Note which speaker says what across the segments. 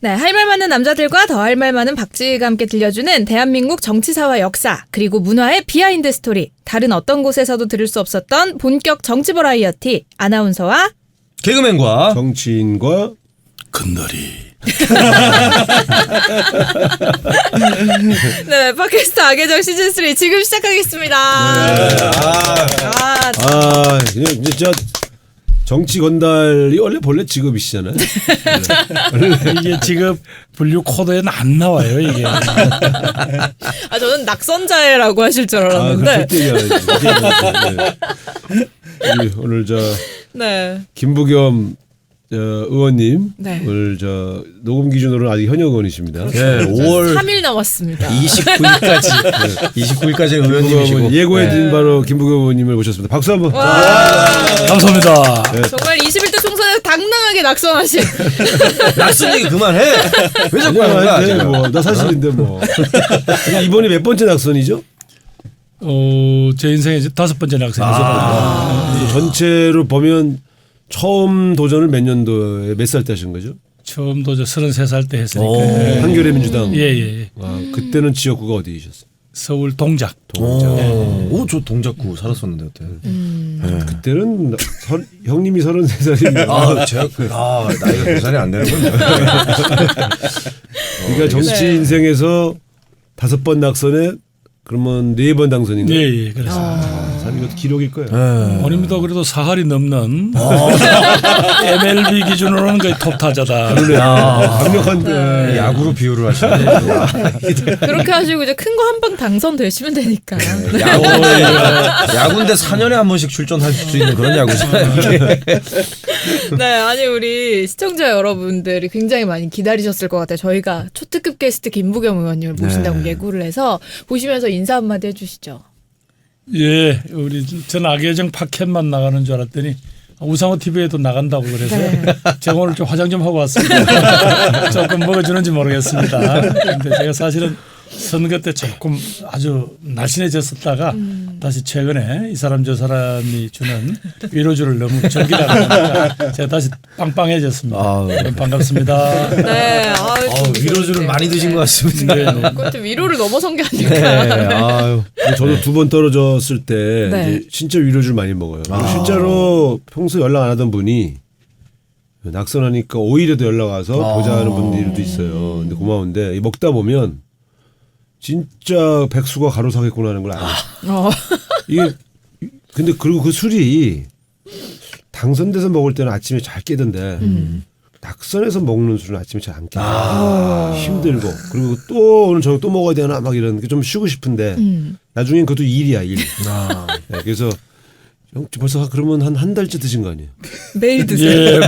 Speaker 1: 네, 할 말 많은 남자들과 더 할 말 많은 박지희가 함께 들려주는 대한민국 정치사와 역사 그리고 문화의 비하인드 스토리. 다른 어떤 곳에서도 들을 수 없었던 본격 정치 버라이어티 아나운서와
Speaker 2: 개그맨과
Speaker 3: 정치인과
Speaker 4: 근거리.
Speaker 1: 네, 팟캐스트 악의정 시즌3 지금 시작하겠습니다.
Speaker 3: 네. 진짜 정치 건달이 원래 직업이시잖아요.
Speaker 4: 이게 직업 분류 코드에는 안 나와요, 이게.
Speaker 1: 저는 낙선자라고 하실 줄 알았는데.
Speaker 3: 네. 오늘
Speaker 1: 네.
Speaker 3: 김부겸 의원님
Speaker 1: 네.
Speaker 3: 오늘 녹음 기준으로는 아직 현역 의원이십니다.
Speaker 2: 네, 5월
Speaker 1: 3일 남았습니다.
Speaker 2: 29일까지 의원님이시고
Speaker 3: 예고해드린 바로 김부겸 의원님을 모셨습니다. 박수 한번.
Speaker 4: 감사합니다.
Speaker 3: 네.
Speaker 1: 정말 21대 총선에서 당당하게 낙선하신.
Speaker 2: 낙선 얘기 그만해. 왜 자꾸 하는 거야? 지금?
Speaker 3: 나 사실인데 뭐. 이번이 몇 번째 낙선이죠?
Speaker 4: 제 인생의 5번째 낙선이죠.
Speaker 3: 전체로 보면 처음 도전을 몇 년도에 몇 살 때 하신 거죠?
Speaker 4: 처음 도전 33살 때 했으니까.
Speaker 3: 한겨레민주당.
Speaker 4: 예.
Speaker 3: 그때는 지역구가 어디이셨어요?
Speaker 4: 서울 동작.
Speaker 2: 오, 저 동작구 살았었는데 그때.
Speaker 3: 그때는 형님이 33살이면
Speaker 2: 나이가 계산이 안 되는군요.
Speaker 3: 그러니까 정치 인생에서 5번 낙선에 그러면 4번 당선인가요?
Speaker 4: 예, 그렇습니다.
Speaker 3: 참 이것도 기록일 거예요.
Speaker 4: 본인도 그래도 사할이 넘는 MLB 기준으로는 거의 톱 타자다.
Speaker 3: 강력한
Speaker 2: 야구로 비유를 하시네.
Speaker 1: 그렇게 하시고 이제 큰 거 한 번 당선되시면 되니까.
Speaker 2: 야구인데 4년에 한 번씩 출전할 수 있는 그런 야구잖아요.
Speaker 1: 네, 아니 우리 시청자 여러분들이 굉장히 많이 기다리셨을 것 같아요. 저희가 초특급 게스트 김부겸 의원님을 모신다고 예고를 해서 보시면서 인사 한마디 해주시죠.
Speaker 4: 예, 전 악의정 팟캐만 나가는 줄 알았더니 우상호 TV에도 나간다고 그래서 제가 오늘 좀 화장 좀 하고 왔습니다. 조금 먹어주는지 모르겠습니다. 그런데 제가 사실은 선거 때 조금 아주 날씬해졌었다가 다시 최근에 이 사람 저 사람이 주는 위로주를 너무 즐기다 보니까 제가 다시 빵빵해졌습니다. 반갑습니다.
Speaker 1: 네,
Speaker 2: 위로주를 많이 드신 것 같습니다.
Speaker 4: 네.
Speaker 1: 그것도 위로를 넘어선 게 아닐까.
Speaker 3: 저도 2번 떨어졌을 때
Speaker 1: 네.
Speaker 3: 이제 진짜 위로줄 많이 먹어요. 실제로 평소 연락 안 하던 분이 낙선하니까 오히려 더 연락 와서 보자는 분들도 있어요. 근데 고마운데 먹다 보면 진짜 백수가 가로사겠구나 하는 걸 알아요. 이게 근데 그리고 그 술이 당선돼서 먹을 때는 아침에 잘 깨던데 낙선해서 먹는 술은 아침에 잘 안 깨요. 힘들고 그리고 또 오늘 저녁 또 먹어야 되나 막 이런 게 좀 쉬고 싶은데 나중엔 그것도 일이야 일. 네, 그래서 형 벌써 그러면 한 달째 드신 거 아니에요?
Speaker 1: 매일 드세요.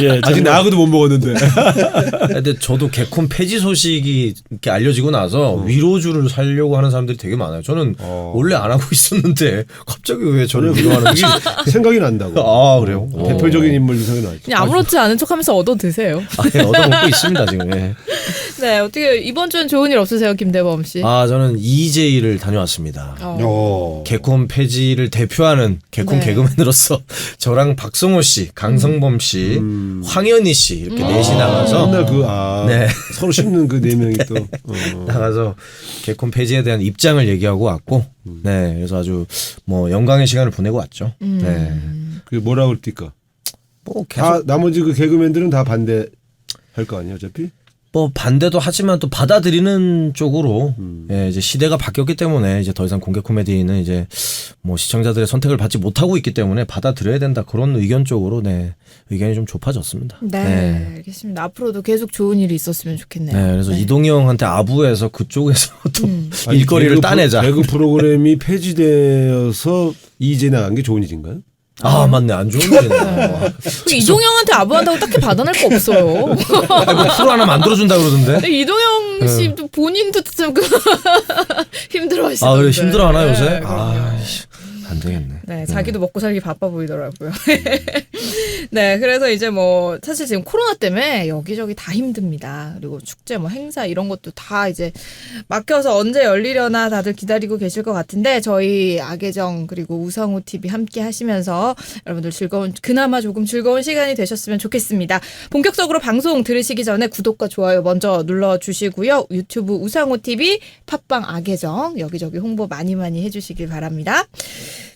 Speaker 4: 예,
Speaker 3: 아직 나하고도 못 먹었는데.
Speaker 2: 근데 저도 개콘 폐지 소식이 이렇게 알려지고 나서 위로주를 사려고 하는 사람들이 되게 많아요. 저는 원래 안 하고 있었는데 갑자기 왜 저를 위로하는지
Speaker 3: 생각이 난다고.
Speaker 2: 그래요?
Speaker 3: 대표적인 인물 생각이 나죠.
Speaker 1: 그냥 아무렇지 않은 척하면서 얻어 드세요.
Speaker 2: 얻어먹고 있습니다 지금. 예.
Speaker 1: 네, 어떻게 이번 주엔 좋은 일 없으세요, 김대범 씨?
Speaker 2: 저는 EJ를 다녀왔습니다. 개콘 폐지를 대표하는 개콘 개그맨으로서 저랑 박성호 씨, 강성범 씨, 황현희 씨 이렇게 넷이 나가서
Speaker 3: 맨날 서로 씹는 그 4명이 또
Speaker 2: 나가서 개콘 폐지에 대한 입장을 얘기하고 왔고, 네, 그래서 아주 영광의 시간을 보내고 왔죠. 네,
Speaker 3: 그 뭐라 그럴까? 다 나머지 그 개그맨들은 다 반대할 거 아니에요, 어차피?
Speaker 2: 반대도 하지만 또 받아들이는 쪽으로 예, 이제 시대가 바뀌었기 때문에 이제 더 이상 공개 코미디는 이제 시청자들의 선택을 받지 못하고 있기 때문에 받아들여야 된다 그런 의견 쪽으로 의견이 좀 좁아졌습니다.
Speaker 1: 네, 알겠습니다. 앞으로도 계속 좋은 일이 있었으면 좋겠네요.
Speaker 2: 네, 그래서 이동희 형한테 아부해서 그쪽에서 또 일거리를 따내자.
Speaker 3: 개그 프로그램이 폐지되어서 이제 나간 게 좋은 일인가요?
Speaker 2: 맞네. 안 좋은 일이네.
Speaker 1: 이동형한테 아부한다고 딱히 받아낼 거 없어요.
Speaker 2: 프로 하나 만들어준다 그러던데.
Speaker 1: 이동형 씨도 본인도 좀 힘들어하시던데.
Speaker 2: 그래 힘들어하나 요새?
Speaker 1: 네,
Speaker 2: 안 되겠네.
Speaker 1: 네, 자기도 먹고 살기 바빠 보이더라고요. 네, 그래서 이제 뭐 사실 지금 코로나 때문에 여기저기 다 힘듭니다. 그리고 축제 뭐 행사 이런 것도 다 이제 막혀서 언제 열리려나 다들 기다리고 계실 것 같은데 저희 악예정 그리고 우상호 TV 함께 하시면서 여러분들 그나마 조금 즐거운 시간이 되셨으면 좋겠습니다. 본격적으로 방송 들으시기 전에 구독과 좋아요 먼저 눌러주시고요. 유튜브 우상호 TV, 팟빵 악예정 여기저기 홍보 많이 해주시길 바랍니다.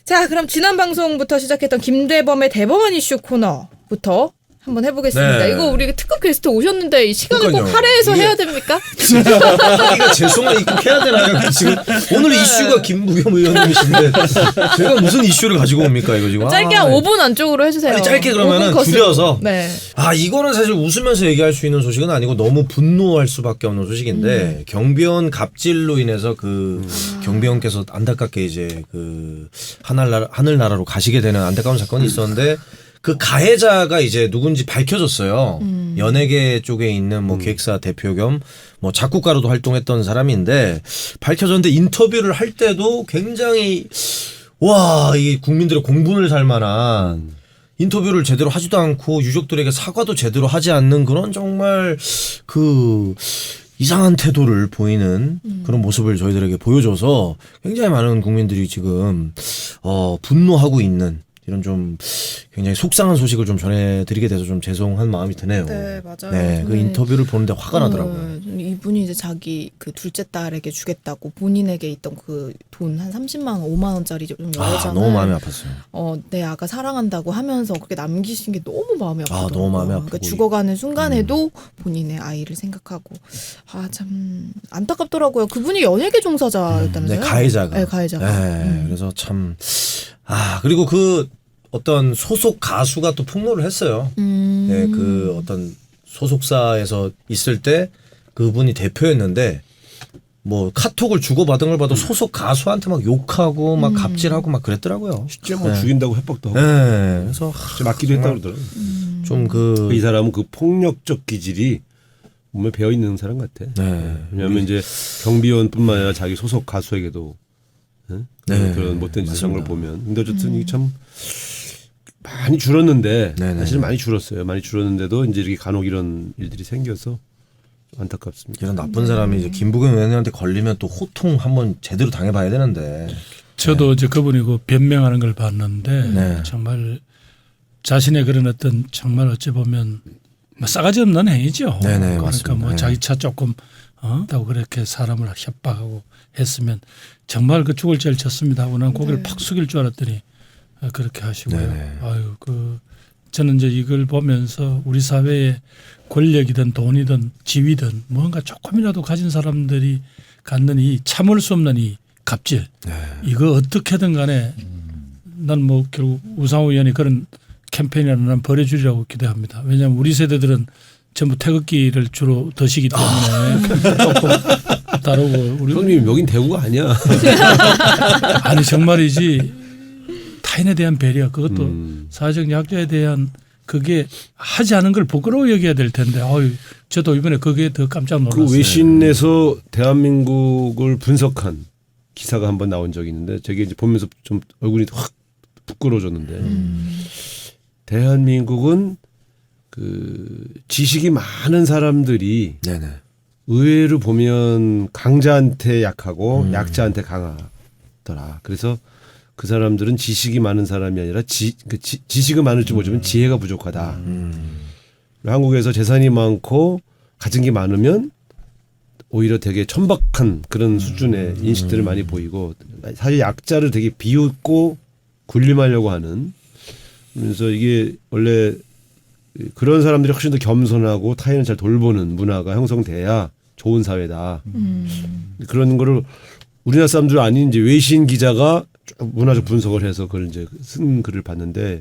Speaker 1: 자, 그럼 지난 방송부터 시작했던 김대범의 대범한 이슈 코너부터 한번 해보겠습니다.
Speaker 2: 네.
Speaker 1: 이거 우리 특급 게스트 오셨는데 이 시간을 꼭
Speaker 2: 그러니까요.
Speaker 1: 할애해서
Speaker 2: 이게-
Speaker 1: 해야 됩니까?
Speaker 2: 자기가 재송을 입국해야 되나요? 지금 오늘 이슈가 김부겸 의원님이신데 제가 무슨 이슈를 가지고 옵니까 이거 지금?
Speaker 1: 짧게 한 5분 안쪽으로 해주세요.
Speaker 2: 아니, 짧게 그러면은
Speaker 1: 5분 컷으로.
Speaker 2: 줄여서.
Speaker 1: 네.
Speaker 2: 이거는 사실 웃으면서 얘기할 수 있는 소식은 아니고 너무 분노할 수밖에 없는 소식인데 경비원 갑질로 인해서 그 경비원께서 안타깝게 이제 그 하늘나라로 가시게 되는 안타까운 사건이 있었는데 그 가해자가 이제 누군지 밝혀졌어요. 연예계 쪽에 있는 뭐 기획사 대표 겸 뭐 작곡가로도 활동했던 사람인데 밝혀졌는데 인터뷰를 할 때도 굉장히 이게 국민들의 공분을 살 만한 인터뷰를 제대로 하지도 않고 유족들에게 사과도 제대로 하지 않는 그런 정말 그 이상한 태도를 보이는 그런 모습을 저희들에게 보여줘서 굉장히 많은 국민들이 지금 분노하고 있는 이런 좀 굉장히 속상한 소식을 좀 전해드리게 돼서 좀 죄송한 마음이 드네요.
Speaker 1: 네, 맞아요.
Speaker 2: 네, 그
Speaker 1: 저는-
Speaker 2: 인터뷰를 보는데 화가 나더라고요.
Speaker 1: 이분이 이제 자기 그 둘째 딸에게 주겠다고 본인에게 있던 그 돈 한 30만 원, 5만 원짜리 좀 여자를
Speaker 2: 너무 마음이 아팠어요.
Speaker 1: 내 아가 사랑한다고 하면서 그렇게 남기신 게 너무 마음이 아프더라고요.
Speaker 2: 너무 마음이 아프고.
Speaker 1: 그러니까 죽어가는 순간에도 본인의 아이를 생각하고 참 안타깝더라고요. 그분이 연예계 종사자였다면서요?
Speaker 2: 네, 가해자가.
Speaker 1: 네, 가해자가.
Speaker 2: 네, 그래서 참 그리고 그 어떤 소속 가수가 또 폭로를 했어요. 네, 그 어떤 소속사에서 있을 때 그분이 대표였는데 뭐 카톡을 주고받은 걸 봐도 소속 가수한테 막 욕하고 막 갑질하고 막 그랬더라고요.
Speaker 3: 실제 뭐 죽인다고 협박도 하고
Speaker 2: 네, 그래서
Speaker 3: 실제 맞기도 했다고 그러더라고요.
Speaker 2: 좀
Speaker 3: 이 사람은 그 폭력적 기질이 몸에 배어 있는 사람 같아.
Speaker 2: 네.
Speaker 3: 왜냐하면 이제 경비원뿐만 아니라 자기 소속 가수에게도
Speaker 2: 네.
Speaker 3: 그런 못된 짓을 한 걸
Speaker 2: 맞습니다.
Speaker 3: 보면. 근데 어쨌든 이게 참 많이 줄었는데
Speaker 2: 네네.
Speaker 3: 사실 많이 줄었어요. 많이 줄었는데도 이제 이렇게 간혹 이런 일들이 생겨서 안타깝습니다.
Speaker 2: 이런 나쁜 사람이 이제 김부겸 의원님한테 걸리면 또 호통 한번 제대로 당해봐야 되는데.
Speaker 4: 저도 이제 그분이 그 변명하는 걸 봤는데
Speaker 2: 네.
Speaker 4: 정말 자신의 그런 어떤 정말 어찌 보면 뭐 싸가지 없는 행위죠.
Speaker 2: 네네,
Speaker 4: 그러니까
Speaker 2: 맞습니다.
Speaker 4: 뭐
Speaker 2: 네.
Speaker 4: 자기 차 조금 하고 그렇게 사람을 협박하고 했으면 정말 그 죽을 죄를 졌습니다 하고 난 고개를 팍 숙일 줄 알았더니 그렇게 하시고요.
Speaker 2: 네네.
Speaker 4: 저는 이제 이걸 보면서 우리 사회에 권력이든 돈이든 지위든 뭔가 조금이라도 가진 사람들이 갖는 이 참을 수 없는 이 갑질 이거 어떻게든 간에 난 뭐 결국 우상호 의원이 그런 캠페인을 난 벌여주리라고 기대합니다. 왜냐하면 우리 세대들은 전부 태극기를 주로 드시기 때문에 조금 다르고 우리
Speaker 3: 형님 여긴 대구가 아니야.
Speaker 4: 아니 정말이지 타인에 대한 배려 그것도 사회적 약자에 대한 그게 하지 않은 걸 부끄러워 여겨야 될 텐데 저도 이번에 그게 더 깜짝 놀랐어요.
Speaker 3: 그 외신에서 대한민국을 분석한 기사가 한번 나온 적이 있는데 저게 이제 보면서 좀 얼굴이 확 부끄러워졌는데 대한민국은 그 지식이 많은 사람들이
Speaker 2: 네네.
Speaker 3: 의외로 보면 강자한테 약하고 약자한테 강하더라. 그래서 그 사람들은 지식이 많은 사람이 아니라 지식은 많을지 모르지만 지혜가 부족하다. 한국에서 재산이 많고 가진 게 많으면 오히려 되게 천박한 그런 수준의 인식들을 많이 보이고 사실 약자를 되게 비웃고 군림하려고 하는 그래서 이게 원래 그런 사람들이 훨씬 더 겸손하고 타인을 잘 돌보는 문화가 형성돼야 좋은 사회다. 그런 거를 우리나라 사람들 아닌 이제 외신 기자가 문화적 분석을 해서 그걸 이제 쓴 글을 봤는데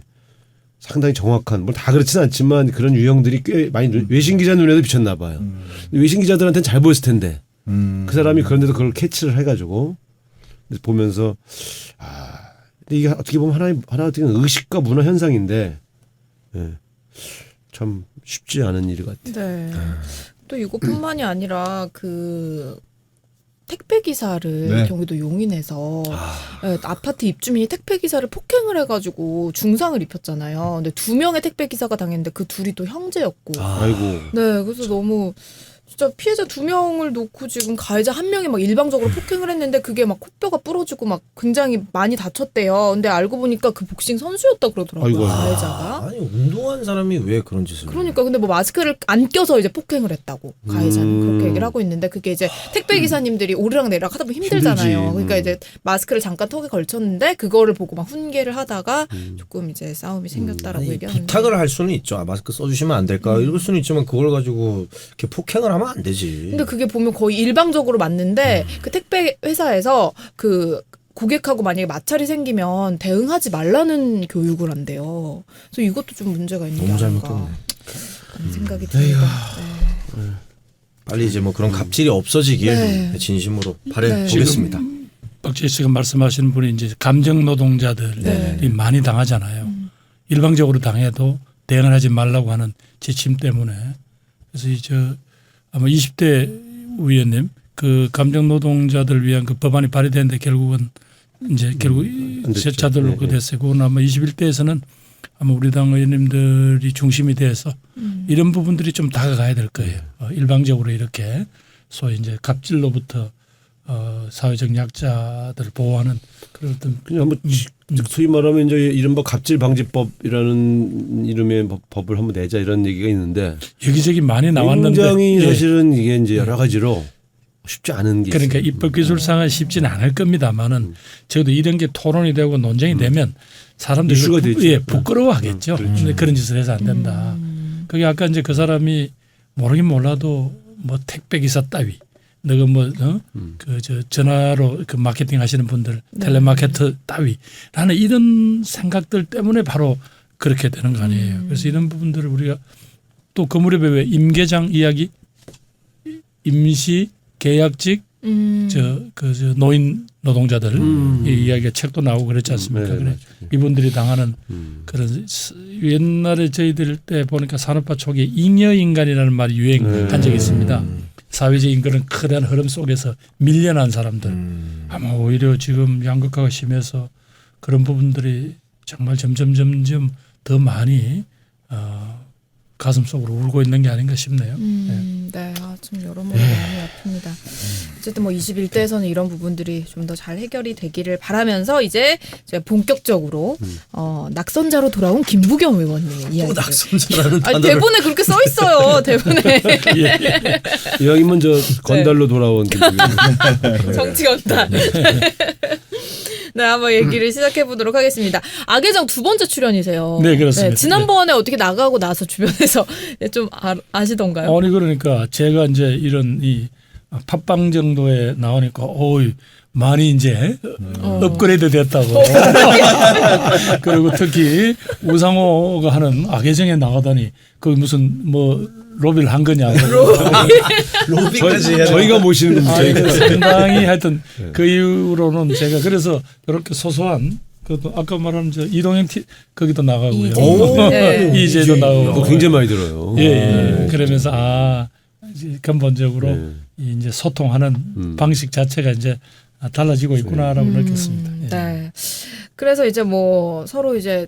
Speaker 3: 상당히 정확한 뭐 다 그렇지는 않지만 그런 유형들이 꽤 많이 외신 기자 눈에도 비쳤나 봐요. 외신 기자들한테는 잘 보였을 텐데 그 사람이 그런데도 그걸 캐치를 해가지고 보면서 근데 이게 어떻게 보면 하나 어떻게 보면 의식과 문화 현상인데 참 쉽지 않은 일 같아요.
Speaker 1: 네. 또 이것뿐만이 아니라 그 택배 기사를
Speaker 5: 네.
Speaker 1: 경기도 용인에서 네, 아파트 입주민이 택배 기사를 폭행을 해가지고 중상을 입혔잖아요. 근데 2명의 택배 기사가 당했는데 그 둘이 또 형제였고.
Speaker 3: 아이고.
Speaker 1: 네, 그래서 너무 진짜 피해자 2명을 놓고 지금 가해자 1명이 막 일방적으로 폭행을 했는데 그게 막 코뼈가 부러지고 막 굉장히 많이 다쳤대요. 근데 알고 보니까 그 복싱 선수였다 그러더라고요.
Speaker 3: 아이고.
Speaker 1: 가해자가.
Speaker 2: 아니 운동한 사람이 왜 그런 짓을?
Speaker 1: 그러니까 근데 뭐 마스크를 안 껴서 이제 폭행을 했다고 가해자는 그렇게 얘기를 하고 있는데 그게 이제 택배 기사님들이 오르락 내리락 하다 보면 힘들잖아요.
Speaker 3: 힘들지.
Speaker 1: 그러니까 이제 마스크를 잠깐 턱에 걸쳤는데 그거를 보고 막 훈계를 하다가 조금 이제 싸움이 생겼다라고
Speaker 2: 아니,
Speaker 1: 얘기하는데
Speaker 2: 부탁을 할 수는 있죠. 아, 마스크 써주시면 안 될까? 이럴 수는 있지만 그걸 가지고 이렇게 폭행을 하면 안 되지.
Speaker 1: 근데 그게 보면 거의 일방적으로 맞는데 그 택배 회사에서 그 고객하고 만약에 마찰이 생기면 대응하지 말라는 교육을 한대요. 그래서 이것도 좀 문제가 있는 게
Speaker 2: 너무
Speaker 1: 아닌가
Speaker 2: 잘못됐네.
Speaker 1: 그런 생각이 듭니다. 네.
Speaker 2: 빨리 이제 뭐 그런 갑질이 없어지길
Speaker 1: 네.
Speaker 2: 진심으로 바래
Speaker 1: 네.
Speaker 2: 보겠습니다.
Speaker 4: 박지혜 씨가 말씀하시는 분이 이제 감정 노동자들이
Speaker 1: 네.
Speaker 4: 많이 당하잖아요. 일방적으로 당해도 대응을 하지 말라고 하는 지침 때문에. 그래서 이제 아마 20대 의원님 그 감정 노동자들 위한 그 법안이 발의되는데 결국은 이제 결국 세차들로
Speaker 3: 네,
Speaker 4: 그 됐어요. 그건 아마 21대에서는 아마 우리 당 의원님들이 중심이 돼서 이런 부분들이 좀 다가가야 될 거예요. 일방적으로 이렇게 소위 이제 갑질로부터 사회적 약자들을 보호하는 그런 어떤
Speaker 3: 그냥 한번 소위 말하면 이제 이른바 갑질 방지법이라는 이름의 법을 한번 내자 이런 얘기가 있는데
Speaker 4: 여기저기 많이 나왔는데
Speaker 3: 굉장히
Speaker 4: 예.
Speaker 3: 사실은 이게 이제 여러 가지로 쉽지 않은 게
Speaker 4: 그러니까
Speaker 3: 있어요.
Speaker 4: 입법 기술상은 쉽지는 않을 겁니다만은 적어도 이런 게 토론이 되고 논쟁이 되면 사람들이
Speaker 3: 이슈가 되죠.
Speaker 4: 부끄러워하겠죠. 근데 그런 짓을 해서 안 된다. 그게 아까 이제 그 사람이 모르긴 몰라도 뭐 택배 기사 따위 너가 뭐 그 저 전화로 그 마케팅 하시는 분들 텔레마케터 따위 나는 이런 생각들 때문에 바로 그렇게 되는 거 아니에요. 그래서 이런 부분들을 우리가 또 그 무렵에 왜 임계장 이야기 임시 계약직 저 노인 노동자들 이 이야기가 책도 나오고 그랬지 않습니까?
Speaker 3: 네,
Speaker 4: 그래.
Speaker 3: 맞아요.
Speaker 4: 이분들이 당하는 그런 옛날에 저희들 때 보니까 산업화 초기에 잉여인간이라는 말이 유행한 적이 있습니다. 사회적인 그런 크다란 흐름 속에서 밀려난 사람들 아마 오히려 지금 양극화가 심해서 그런 부분들이 정말 점점 더 많이 가슴 속으로 울고 있는 게 아닌가 싶네요.
Speaker 1: 네, 좀 여러모로 마음이 아픕니다. 어쨌든 뭐 21대에서는 이런 부분들이 좀 더 잘 해결이 되기를 바라면서 이제 제가 본격적으로 낙선자로 돌아온 김부겸 의원님의 이야기.
Speaker 2: 또 낙선자라는
Speaker 1: 아니,
Speaker 2: 단어를
Speaker 1: 대본에 그렇게 써 있어요. 대본에
Speaker 3: 이왕이면 저 건달로 돌아온
Speaker 1: 정치건단. 네, 한번 얘기를 시작해 보도록 하겠습니다. 악의정 2번째 출연이세요.
Speaker 4: 네, 그렇습니다.
Speaker 1: 지난번에 어떻게 나가고 나서 주변에서 좀 아시던가요?
Speaker 4: 아니 그러니까 제가 이제 이런 이 팟빵 정도에 나오니까 많이 이제 업그레이드 됐다고. 그리고 특히 우상호가 하는 악의정에 나가다니 그 무슨 뭐 로비를 한 거냐고.
Speaker 2: 로비까지 해야
Speaker 3: 저희가 모시는 분 저희가
Speaker 4: 상당히 하여튼 그 이후로는 제가 그래서 이렇게 소소한 그것도 아까 말한 저 이동형 거기도 나가고요.
Speaker 1: 네.
Speaker 4: 이제도 나오고.
Speaker 3: 굉장히 많이 들어요.
Speaker 4: 예. 그러면서 이제 근본적으로 이제 소통하는 방식 자체가 이제 달라지고 있구나라고 느꼈습니다. 예.
Speaker 1: 네. 그래서 이제 뭐 서로 이제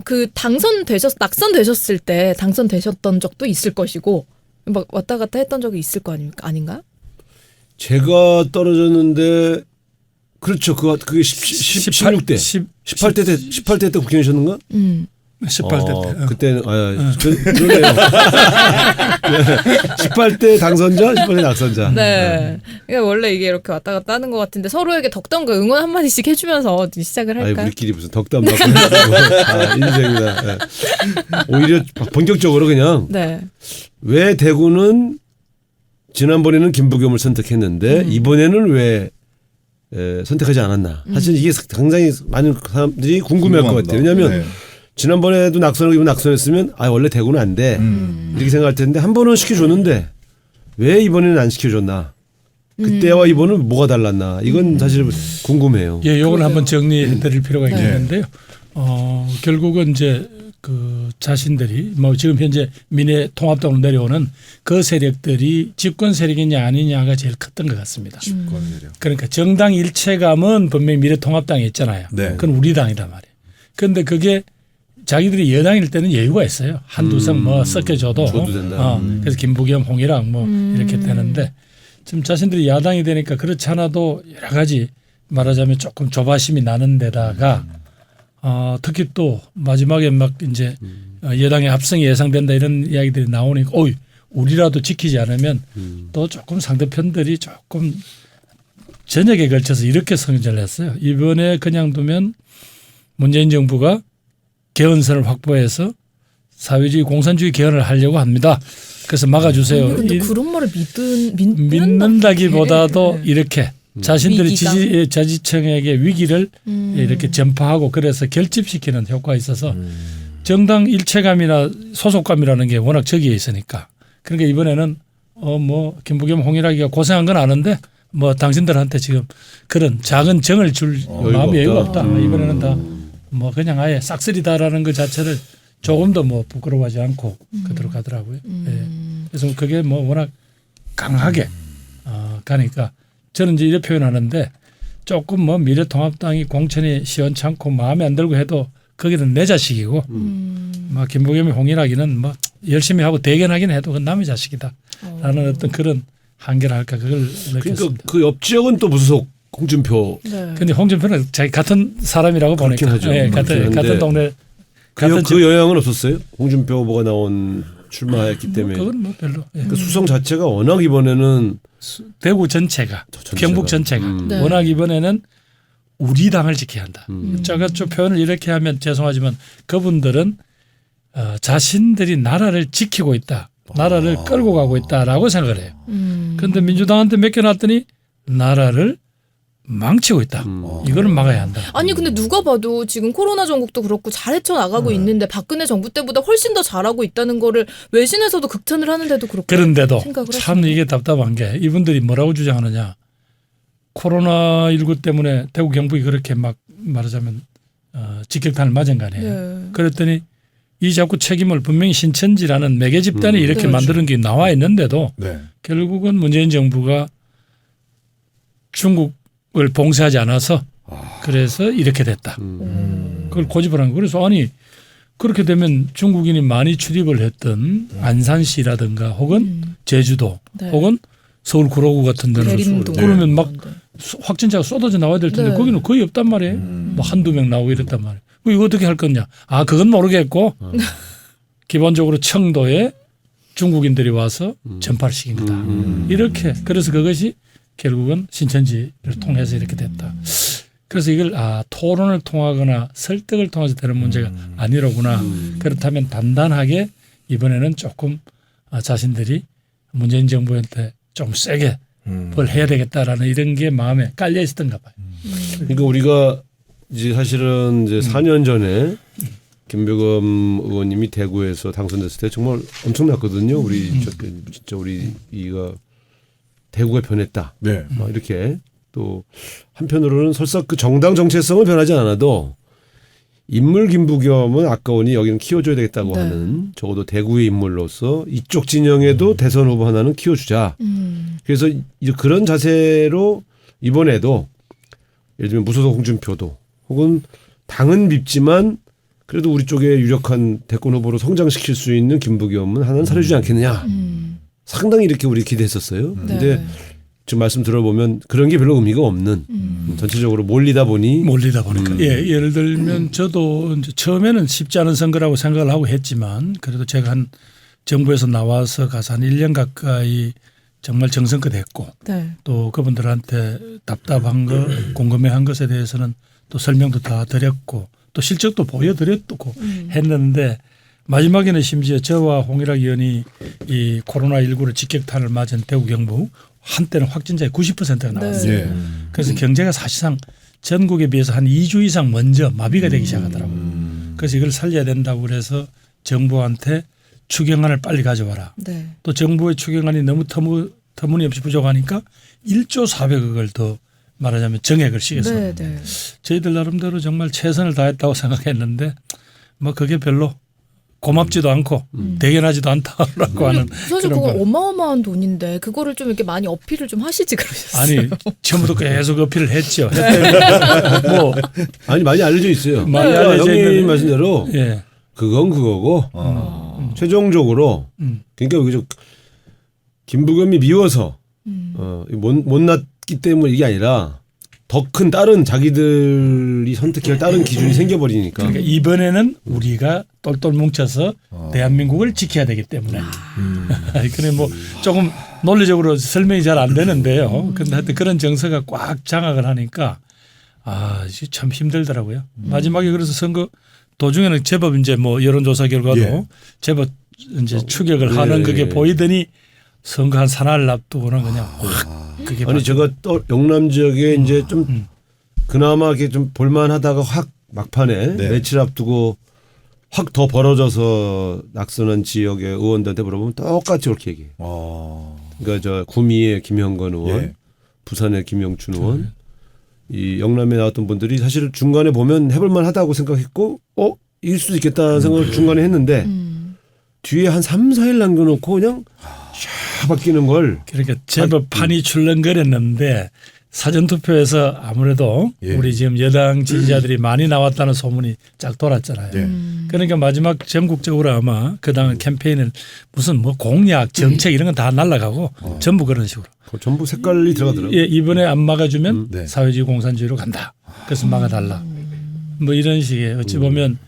Speaker 1: 그 낙선되셨을 때 당선되셨던 적도 있을 것이고 막 왔다 갔다 했던 적이 있을 거 아닌가?
Speaker 3: 제가 떨어졌는데 그렇죠. 그게 16대 18대 때 국회의원이셨는가?
Speaker 4: 18대 때.
Speaker 3: 그때는 그러네요. 18대 당선자, 18대 낙선자.
Speaker 1: 네. 그러니까 원래 이게 이렇게 왔다 갔다 하는 것 같은데 서로에게 덕담과 응원 한 마디씩 해주면서 시작을
Speaker 3: 아니
Speaker 1: 할까요?
Speaker 3: 우리끼리 무슨 덕담 받고 인생이다. 네. 오히려 본격적으로 그냥
Speaker 1: 네.
Speaker 3: 왜 대구는 지난번에는 김부겸을 선택했는데 이번에는 왜 선택하지 않았나. 사실 이게 상당히 많은 사람들이 궁금해할 것 같아요. 왜냐하면
Speaker 5: 네.
Speaker 3: 지난번에도 낙선했으면 원래 대구는 안 돼. 이렇게 생각할 텐데 한 번은 시켜줬는데 왜 이번에는 안 시켜줬나. 그때와 이번은 뭐가 달랐나. 이건 사실 궁금해요.
Speaker 4: 예, 요걸 한번 정리해 드릴 필요가 있겠는데요. 결국은 이제 그 자신들이 뭐 지금 현재 미래통합당으로 내려오는 그 세력들이 집권 세력이냐 아니냐가 제일 컸던 것 같습니다. 그러니까 정당 일체감은 분명히 미래통합당에 있잖아요.
Speaker 5: 네.
Speaker 4: 그건 우리 당이단 말이에요. 그런데 그게 자기들이 여당일 때는 여유가 있어요. 한두 성 뭐 섞여줘도.
Speaker 3: 줘도 된다.
Speaker 4: 그래서 김부겸, 홍일학 뭐 이렇게 되는데 지금 자신들이 야당이 되니까 그렇지 않아도 여러 가지 말하자면 조금 조바심이 나는 데다가 특히 또 마지막에 막 이제 여당의 압승이 예상된다 이런 이야기들이 나오니까 어이 우리라도 지키지 않으면 또 조금 상대편들이 조금 전역에 걸쳐서 이렇게 성질을 했어요. 이번에 그냥 두면 문재인 정부가 개헌선을 확보해서 사회주의 공산주의 개헌을 하려고 합니다. 그래서 막아주세요.
Speaker 1: 근데 그런 말을
Speaker 4: 믿는다기보다도 이렇게 자신들이
Speaker 1: 위기감?
Speaker 4: 자지청에게 위기를 이렇게 전파하고 그래서 결집시키는 효과가 있어서 정당 일체감이나 소속감이라는 게 워낙 저기에 있으니까 그러니까 이번에는 뭐 김부겸 홍일학이가 고생한 건 아는데 뭐 당신들한테 지금 그런 작은 정을 줄 마음이 여유가 없다. 이번에는 다 뭐 그냥 아예 싹쓸이다라는 것 자체를 조금 더 뭐 부끄러워하지 않고 그대로 가더라고요. 예. 그래서 그게 뭐 워낙 강하게 가니까 저는 이제 이렇게 표현하는데 조금 뭐 미래통합당이 공천이 시원찮고 마음에 안 들고 해도 거기는 내 자식이고 막 김부겸이 홍일학이는 뭐 열심히 하고 대견하긴 해도 그건 남의 자식이다라는 어떤 그런 한계를 할까 그걸 느꼈습니다.
Speaker 3: 그러니까 그 옆 지역은 또 무소속 홍준표.
Speaker 1: 네.
Speaker 4: 근데 홍준표는 자기 같은 사람이라고
Speaker 3: 그렇긴
Speaker 4: 보니까
Speaker 3: 하죠.
Speaker 4: 네,
Speaker 3: 그렇긴
Speaker 4: 같은
Speaker 3: 한데
Speaker 4: 동네
Speaker 3: 그 영향은 없었어요? 홍준표 후보가 나온 출마했기 때문에.
Speaker 4: 그건 뭐 별로. 예.
Speaker 3: 그 수성 자체가 워낙 이번에는
Speaker 4: 대구 전체가 경북 전체가
Speaker 1: 네.
Speaker 4: 워낙 이번에는 우리 당을 지켜야 한다. 제가 좀 표현을 이렇게 하면 죄송하지만 그분들은 자신들이 나라를 지키고 있다. 나라를 끌고 가고 있다라고 생각을 해요. 그런데 민주당한테 맡겨놨더니 나라를 망치고 있다. 이거는 막아야 한다.
Speaker 1: 아니 근데 누가 봐도 지금 코로나 전국도 그렇고 잘 헤쳐나가고 있는데 박근혜 정부 때보다 훨씬 더 잘하고 있다는 거를 외신에서도 극찬을 하는데도 그렇고
Speaker 4: 그런데도
Speaker 1: 생각을
Speaker 4: 참
Speaker 1: 하시나요?
Speaker 4: 이게 답답한 게 이분들이 뭐라고 주장하느냐. 코로나19 때문에 대구 경북이 그렇게 막 말하자면 직격탄을 맞은 거 아니에요.
Speaker 1: 네.
Speaker 4: 그랬더니 이 자꾸 책임을 분명히 신천지라는 매개 집단이 이렇게
Speaker 1: 네.
Speaker 4: 만드는 게 나와 있는데도
Speaker 5: 네.
Speaker 4: 결국은 문재인 정부가 중국을 봉쇄하지 않아서 그래서 이렇게 됐다. 그걸 고집을 한 거예요. 그래서 아니 그렇게 되면 중국인이 많이 출입을 했던 안산시라든가 혹은 제주도
Speaker 1: 네.
Speaker 4: 혹은 서울 구로구 같은 데는
Speaker 1: 대림동
Speaker 4: 그러면 막
Speaker 1: 네.
Speaker 4: 확진자가 쏟아져 나와야 될 텐데
Speaker 1: 네.
Speaker 4: 거기는 거의 없단 말이에요. 뭐 한두 명 나오고 이랬단 말이에요. 이거 어떻게 할 거냐. 그건 모르겠고 기본적으로 청도에 중국인들이 와서 전파를 시킨 거다. 이렇게 그래서 그것이 결국은 신천지를 통해서 이렇게 됐다. 그래서 이걸 토론을 통하거나 설득을 통해서 되는 문제가 아니로구나. 그렇다면 단단하게 이번에는 조금 자신들이 문재인 정부한테 좀 세게 뭘 해야 되겠다라는 이런 게 마음에 깔려 있었던가 봐요.
Speaker 3: 그러니까 우리가 이제 사실은 이제 4년 전에 김부겸 의원님이 대구에서 당선됐을 때 정말 엄청났거든요. 우리 진짜 우리 이가 대구가 변했다.
Speaker 5: 네.
Speaker 3: 막 이렇게 또 한편으로는 설사 그 정당 정체성은 변하지 않아도 인물 김부겸은 아까우니 여기는 키워줘야 되겠다고
Speaker 1: 네.
Speaker 3: 하는 적어도 대구의 인물로서 이쪽 진영에도 대선 후보 하나는 키워주자. 그래서 이제 그런 자세로 이번에도 예를 들면 무소속 홍준표도 혹은 당은 밉지만 그래도 우리 쪽에 유력한 대권 후보로 성장시킬 수 있는 김부겸은 하나는 살려주지 않겠느냐. 상당히 이렇게 우리 기대했었어요. 근데
Speaker 1: 네.
Speaker 3: 지금 말씀 들어보면 그런 게 별로 의미가 없는 전체적으로 몰리다 보니까
Speaker 4: 예, 예를 들면 저도 이제 처음에는 쉽지 않은 선거라고 생각을 하고 했지만 그래도 제가 한 정부에서 나와서 가서 한 1년 가까이 정말 정성껏 했고
Speaker 1: 네.
Speaker 4: 또 그분들한테 답답한 거 궁금해한 것에 대해서는 또 설명도 다 드렸고 또 실적도 보여드렸고 했는데 마지막에는 심지어 저와 홍일학 의원이 이 코로나19로 직격탄을 맞은 대구 경북 한때는 확진자의 90%가 나왔어요.
Speaker 5: 네.
Speaker 4: 그래서 경제가 사실상 전국에 비해서 한 2주 이상 먼저 마비가 되기 시작하더라고요. 그래서 이걸 살려야 된다고 그래서 정부한테 추경안을 빨리 가져와라.
Speaker 1: 네.
Speaker 4: 또 정부의 추경안이 너무 터무니없이 부족하니까 1조 400억을 더 말하자면 정액을 시켰어요.
Speaker 1: 네, 네.
Speaker 4: 저희들 나름대로 정말 최선을 다했다고 생각했는데 뭐 그게 별로 고맙지도 않고 대견하지도 않다라고 하는
Speaker 1: 사실
Speaker 4: 그런
Speaker 1: 그거
Speaker 4: 거.
Speaker 1: 어마어마한 돈인데 그거를 좀 이렇게 많이 어필을 좀 하시지 그러셨어요.
Speaker 4: 아니 처음부터 계속 어필을 했죠. 뭐
Speaker 3: 아니 많이 알려져 있어요.
Speaker 4: 많이
Speaker 3: 그러니까
Speaker 4: 알려져
Speaker 3: 형님
Speaker 4: 있는데.
Speaker 3: 말씀대로
Speaker 4: 예.
Speaker 3: 그건 그거고 최종적으로 그러니까 여기서 김부겸이 미워서 못났기 때문에 이게 아니라 더 큰 다른 자기들이 선택할 다른 기준이 생겨버리니까.
Speaker 4: 그러니까 이번에는 우리가 똘똘 뭉쳐서 대한민국을 지켜야 되기 때문에. 그래 뭐 조금 논리적으로 설명이 잘 안 되는데요. 근데 하여튼 그런 정서가 꽉 장악을 하니까 아, 이게 참 힘들더라고요. 마지막에 그래서 선거 도중에는 제법 이제 뭐 여론조사 결과도
Speaker 2: 예.
Speaker 4: 제법 이제 추격을 하는 그게 보이더니 선거 한 사날 앞두고는 그냥 확 그게
Speaker 3: 아니 제가 또 영남 지역에 이제 좀 그나마 이렇게 좀 볼만하다가 확 막판에
Speaker 2: 네.
Speaker 3: 며칠 앞두고 확 더 벌어져서 낙선한 지역의 의원들한테 물어보면 똑같이 그렇게 얘기해요. 그러니까 저 구미의 김형건 의원,
Speaker 2: 예.
Speaker 3: 부산의 김영춘 의원, 이 영남에 나왔던 분들이 사실 중간에 보면 해볼만하다고 생각했고, 이길 수도 있겠다는 생각을 중간에 했는데 뒤에 한 3, 4일 남겨놓고 그냥 샥 바뀌는 걸.
Speaker 4: 그러니까 제법 판이 출렁거렸는데 사전투표에서 아무래도
Speaker 2: 예.
Speaker 4: 우리 지금 여당 지지자들이 많이 나왔다는 소문이 쫙 돌았잖아요.
Speaker 2: 예.
Speaker 4: 그러니까 마지막 전국적으로 아마 그 당 캠페인을 무슨 뭐 공약, 정책 이런 건 다 날라가고 전부 그런 식으로.
Speaker 3: 전부 색깔이 들어가더라고요.
Speaker 4: 예, 이번에 안 막아주면
Speaker 2: 네.
Speaker 4: 사회주의 공산주의로 간다. 그래서 막아달라. 뭐 이런 식의 어찌 보면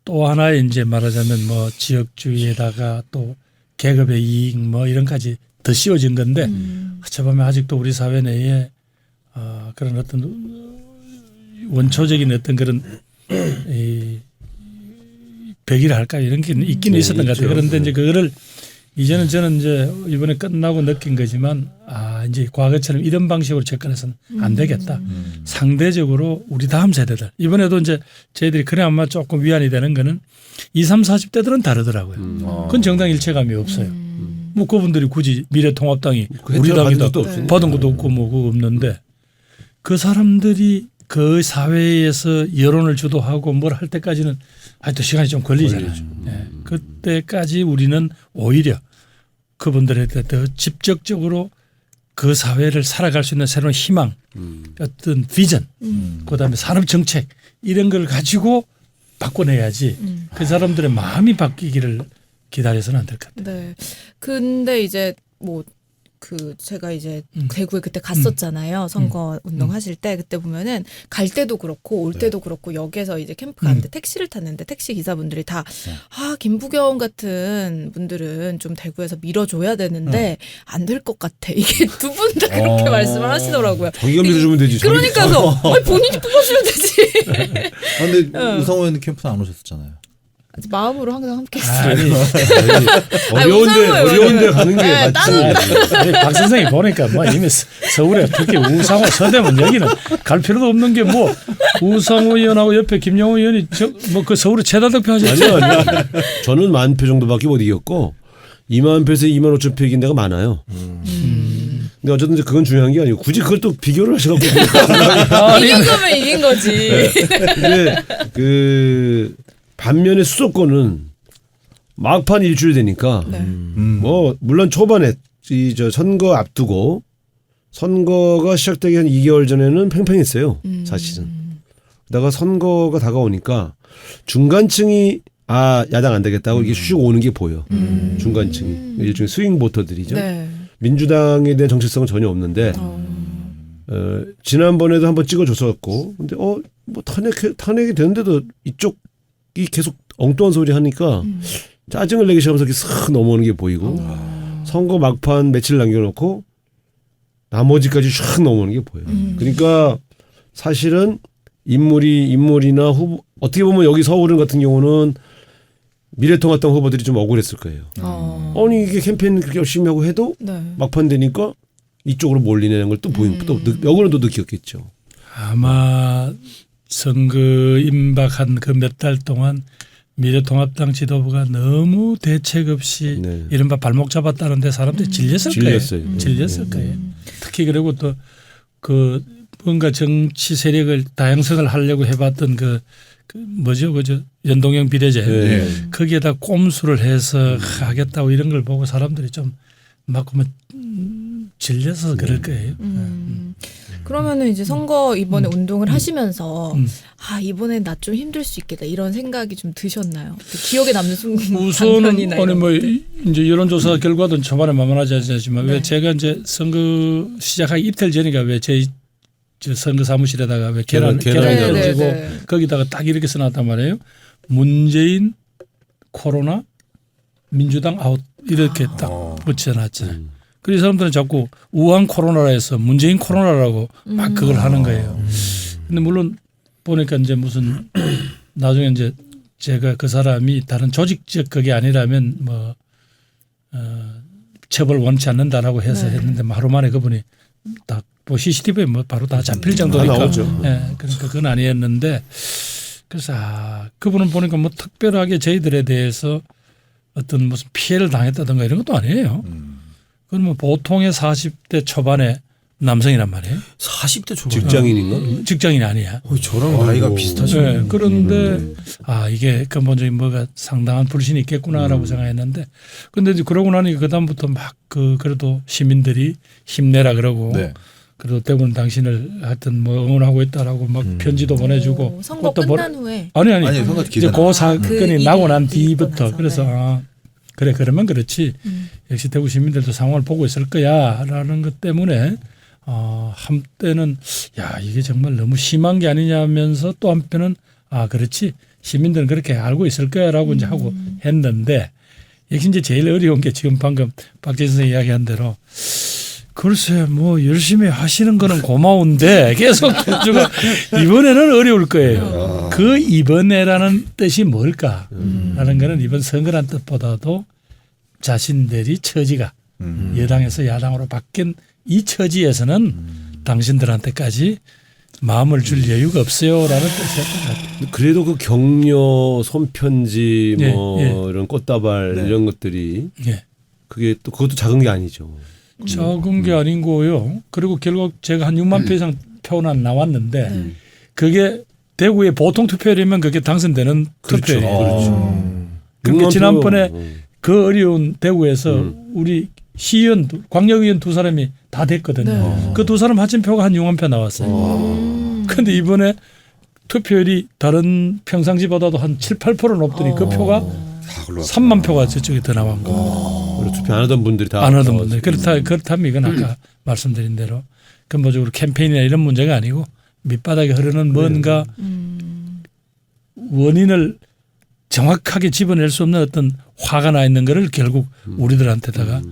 Speaker 4: 또 하나의 이제 말하자면 뭐 지역주의에다가 또 계급의 이익 뭐 이런까지 더 씌워진 건데 어찌 보면 아직도 우리 사회 내에 그런 어떤 원초적인 어떤 그런 이 벽이라 할까 이런 게 있기는 있었던 것 같아요. 그런데 이제 그거를 이제는 저는 이제 이번에 끝나고 느낀 거지만 이제 과거처럼 이런 방식으로 접근해서는 안 되겠다. 상대적으로 우리 다음 세대들 이번에도 이제 저희들이 그래 아마 조금 위안이 되는 거는 20, 30, 40대들은 다르더라고요. 그건 정당 일체감이 없어요. 뭐 그분들이 굳이 미래통합당이 우리 당이다 받은 것도 없고 뭐 그거 없는데 그 사람들이 그 사회에서 여론을 주도하고 뭘 할 때까지는 하여튼 시간이 좀 걸리잖아요. 네. 그때까지 우리는 오히려 그분들한테 더 직접적으로 그 사회를 살아갈 수 있는 새로운 희망, 어떤 비전, 그다음에 산업 정책 이런 걸 가지고 바꿔내야지 그 사람들의 마음이 바뀌기를 기다려서는 안 될 것 같아요.
Speaker 1: 네. 근데 이제 뭐 제가 이제 대구에 그때 갔었잖아요. 선거 운동하실 때 그때 보면은 갈 때도 그렇고 올 때도 그렇고 역에서 이제 캠프 가는데 택시를 탔는데 택시 기사분들이 다 김부겸 같은 분들은 좀 대구에서 밀어줘야 되는데 안 될 것 같아. 이게 두 분 다 그렇게 말씀을 하시더라고요.
Speaker 3: 자기가 밀어주면 되지.
Speaker 1: 그러니까서 본인이 뽑아주면 되지.
Speaker 5: 근데 우상호 의원님 캠프는 안 오셨잖아요.
Speaker 1: 마음으로 항상 함께 했어요.
Speaker 3: 어려운데 가는 게
Speaker 1: 네,
Speaker 3: 맞지.
Speaker 4: 아니, 박 선생이 보니까 뭐 이미 서울에 특히 우상호 서대문 여기는 갈 필요도 없는 게 뭐 우상호 의원하고 옆에 김영호 의원이 뭐 그 서울에 최다 득표하셨죠.
Speaker 3: 아니요. 저는 10,000표 정도밖에 못 이겼고 2만 표에서 2만 5천 표 이긴 데가 많아요. 근데 어쨌든 이제 그건 중요한 게 아니고 굳이 그걸 또 비교를 하셔갖고
Speaker 1: 이긴 거면 이긴 거지.
Speaker 3: 근데 그 반면에 수도권은 막판 일주일 되니까 뭐 물론 초반에 저 선거 앞두고 선거가 시작되기 한 2개월 전에는 팽팽했어요. 사실은. 그러다가 선거가 다가오니까 중간층이 야당 안 되겠다고 이게 슉 오는 게 보여. 중간층이 일종의 스윙 보터들이죠.
Speaker 1: 네.
Speaker 3: 민주당에 대한 정체성은 전혀 없는데 지난번에도 한번 찍어줬었고 근데 뭐 탄핵이 되는데도 이쪽이 계속 엉뚱한 소리 하니까 짜증을 내기 시작하면서 이렇게 쓱 넘어오는 게 보이고 선거 막판 며칠 남겨놓고 나머지까지 슉 넘어오는 게 보여요. 그러니까 사실은 인물이나 후보 어떻게 보면 여기 서울은 같은 경우는 미래통합당 후보들이 좀 억울했을 거예요. 아니 이게 캠페인 그렇게 열심히 하고 해도
Speaker 1: 네.
Speaker 3: 막판 되니까 이쪽으로 몰리는 걸 또 보이고 또 역으로 또 느꼈겠죠.
Speaker 4: 아마 선거 임박한 그 몇 달 동안 미래통합당 지도부가 너무 대책 없이
Speaker 3: 네.
Speaker 4: 이른바 발목 잡았다는데 사람들이 질렸을 거예요. 질렸을 거예요. 특히 그리고 또 그 뭔가 정치 세력을 다양성을 하려고 해봤던 그 그 뭐죠, 그저 연동형 비례제
Speaker 3: 네.
Speaker 4: 거기에다 꼼수를 해서 하겠다고 이런 걸 보고 사람들이 좀 막 뭐 질려서 그럴 거예요.
Speaker 1: 그러면은 이제 선거 이번에 운동을 하시면서 아 이번에 나 좀 힘들 수 있겠다 이런 생각이 좀 드셨나요? 기억에 남는
Speaker 4: 우선은
Speaker 1: 장면이나
Speaker 4: 아니
Speaker 1: 이런
Speaker 4: 뭐
Speaker 1: 것들?
Speaker 4: 이제 여론조사 결과도 초반에 만만하지 않지만
Speaker 1: 네.
Speaker 4: 왜 제가 이제 선거 시작하기 이틀 전이가 왜 제 선거 사무실에다가 왜 계란
Speaker 3: 계란
Speaker 1: 네,
Speaker 4: 던지고
Speaker 1: 네, 네.
Speaker 4: 거기다가 딱 이렇게 써놨단 말이에요. 문재인 코로나 민주당 아웃 이렇게 딱 붙여놨잖아요. 그래서 사람들은 자꾸 우한 코로나라 해서 문재인 코로나라고 막 그걸 하는 거예요. 근데 물론 보니까 이제 무슨 나중에 이제 제가 그 사람이 다른 조직적 그게 아니라면 뭐 처벌 원치 않는다라고 해서
Speaker 1: 네.
Speaker 4: 했는데 하루 만에 그분이 딱 뭐 CCTV에 뭐 바로 다 잡힐 정도니까.
Speaker 3: 나오죠.
Speaker 4: 예, 그러니까 그건 아니었는데 그래서 그분은 보니까 뭐 특별하게 저희들에 대해서 어떤 무슨 피해를 당했다든가 이런 것도 아니에요. 그건 뭐 보통의 40대 초반의 남성이란 말이에요.
Speaker 2: 40대 초반.
Speaker 3: 직장인인가?
Speaker 4: 직장인이 아니야.
Speaker 2: 저랑 나이가 비슷하시네.
Speaker 4: 네, 그런데 이게 근본적인 뭐가 상당한 불신이 있겠구나라고 생각했는데 근데 이제 그러고 나니 그다음부터 막 그래도 시민들이 힘내라 그러고
Speaker 5: 네.
Speaker 4: 그래도 대부분 당신을 하여튼 뭐 응원하고 있다라고 막 편지도 보내주고
Speaker 1: 선거
Speaker 4: 꽃도
Speaker 1: 끝난 후에
Speaker 4: 아니
Speaker 5: 아니, 선거
Speaker 4: 이제
Speaker 5: 기간.
Speaker 4: 그 사건이
Speaker 1: 그
Speaker 4: 나고 난
Speaker 1: 일이 있고
Speaker 4: 뒤부터
Speaker 1: 나서,
Speaker 4: 그래서
Speaker 1: 네.
Speaker 4: 그래 그러면 그렇지 역시 대구 시민들도 상황을 보고 있을 거야라는 것 때문에 한때는 야 이게 정말 너무 심한 게 아니냐면서 또 한편은 그렇지 시민들은 그렇게 알고 있을 거야라고 이제 하고 했는데 역시 이제 제일 어려운 게 지금 방금 박재 선생이 이야기한 대로 글쎄 뭐 열심히 하시는 거는 고마운데 계속 해주고 이번에는 어려울 거예요. 그 이번에라는 뜻이 뭘까라는 거는 이번 선거란 뜻보다도 자신들이 처지가 여당에서 야당으로 바뀐 이 처지에서는 당신들한테까지 마음을 줄 여유가 없어요라는 뜻이었던 것 같아요.
Speaker 3: 그래도 그 격려, 손편지,
Speaker 4: 예,
Speaker 3: 뭐
Speaker 4: 예.
Speaker 3: 이런 꽃다발
Speaker 5: 네.
Speaker 3: 이런 것들이
Speaker 4: 예.
Speaker 3: 그게 또 그것도 작은 게 아니죠.
Speaker 4: 적은 게 아닌 거예요. 그리고 결국 제가 한 6만 표 이상 표는 나왔는데 그게 대구의 보통 투표율이면 그게 당선되는 투표율이에요.
Speaker 3: 그렇죠.
Speaker 4: 그러니까 지난번에
Speaker 3: 표,
Speaker 4: 그 어려운 대구에서 우리 시의원, 광역의원 두 사람이 다 됐거든요.
Speaker 1: 네.
Speaker 4: 그 두 사람 합친 표가 한 6만 표 나왔어요. 그런데 이번에 투표율이 다른 평상시보다도 한 7, 8% 높더니 그 표가
Speaker 5: 다 글로
Speaker 4: 3만 표가 저쪽에 더 나온 거예요.
Speaker 3: 그리고 투표 안 하던 분들이 다
Speaker 4: 안 하던 분들. 그렇다면 이건 아까 말씀드린 대로 근본적으로 캠페인이나 이런 문제가 아니고 밑바닥에 흐르는 뭔가 원인을 정확하게 집어낼 수 없는 어떤 화가 나 있는 거를 결국 우리들한테다가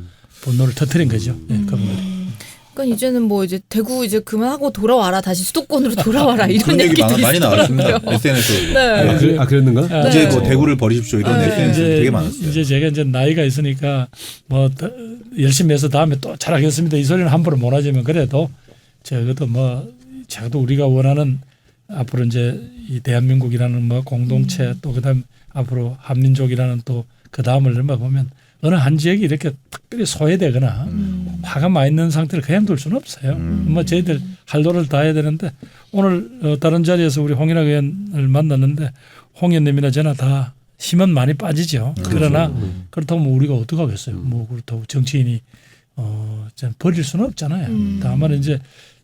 Speaker 4: 분노를 터뜨린 거죠. 예, 그분들이.
Speaker 1: 그러니까 이제는 뭐 이제 대구 이제 그만하고 돌아와라 다시 수도권으로 돌아와라 이런
Speaker 5: 그런 얘기
Speaker 1: 얘기도
Speaker 5: 많이 나왔습니다.
Speaker 1: 있더라고요.
Speaker 5: SNS로.
Speaker 1: 네.
Speaker 3: 그랬는가?
Speaker 5: 이제
Speaker 1: 네.
Speaker 5: 뭐 대구를 버리십시오 이런
Speaker 1: 네.
Speaker 5: SNS 되게 많았어요.
Speaker 4: 이제 제가 이제 나이가 있으니까 뭐 열심히 해서 다음에 또 잘하겠습니다. 이 소리는 함부로 못 하지만 그래도 적어도 뭐 적어도 우리가 원하는 앞으로 이제 이 대한민국이라는 뭐 공동체 또 그다음 앞으로 한민족이라는 또 그 다음을 넘어 보면 어느 한 지역이 이렇게 특별히 소외되거나 화가 많이 있는 상태를 그냥 둘 수는 없어요. 뭐 저희들 할 노를 다 해야 되는데 오늘 다른 자리에서 우리 홍인학 의원을 만났는데 홍 의원님이나 저나 다 힘은 많이 빠지죠. 그러나 그렇다고 뭐 우리가 어떻게 하겠어요. 뭐 그렇다고 정치인이 버릴 수는 없잖아요. 다만 이제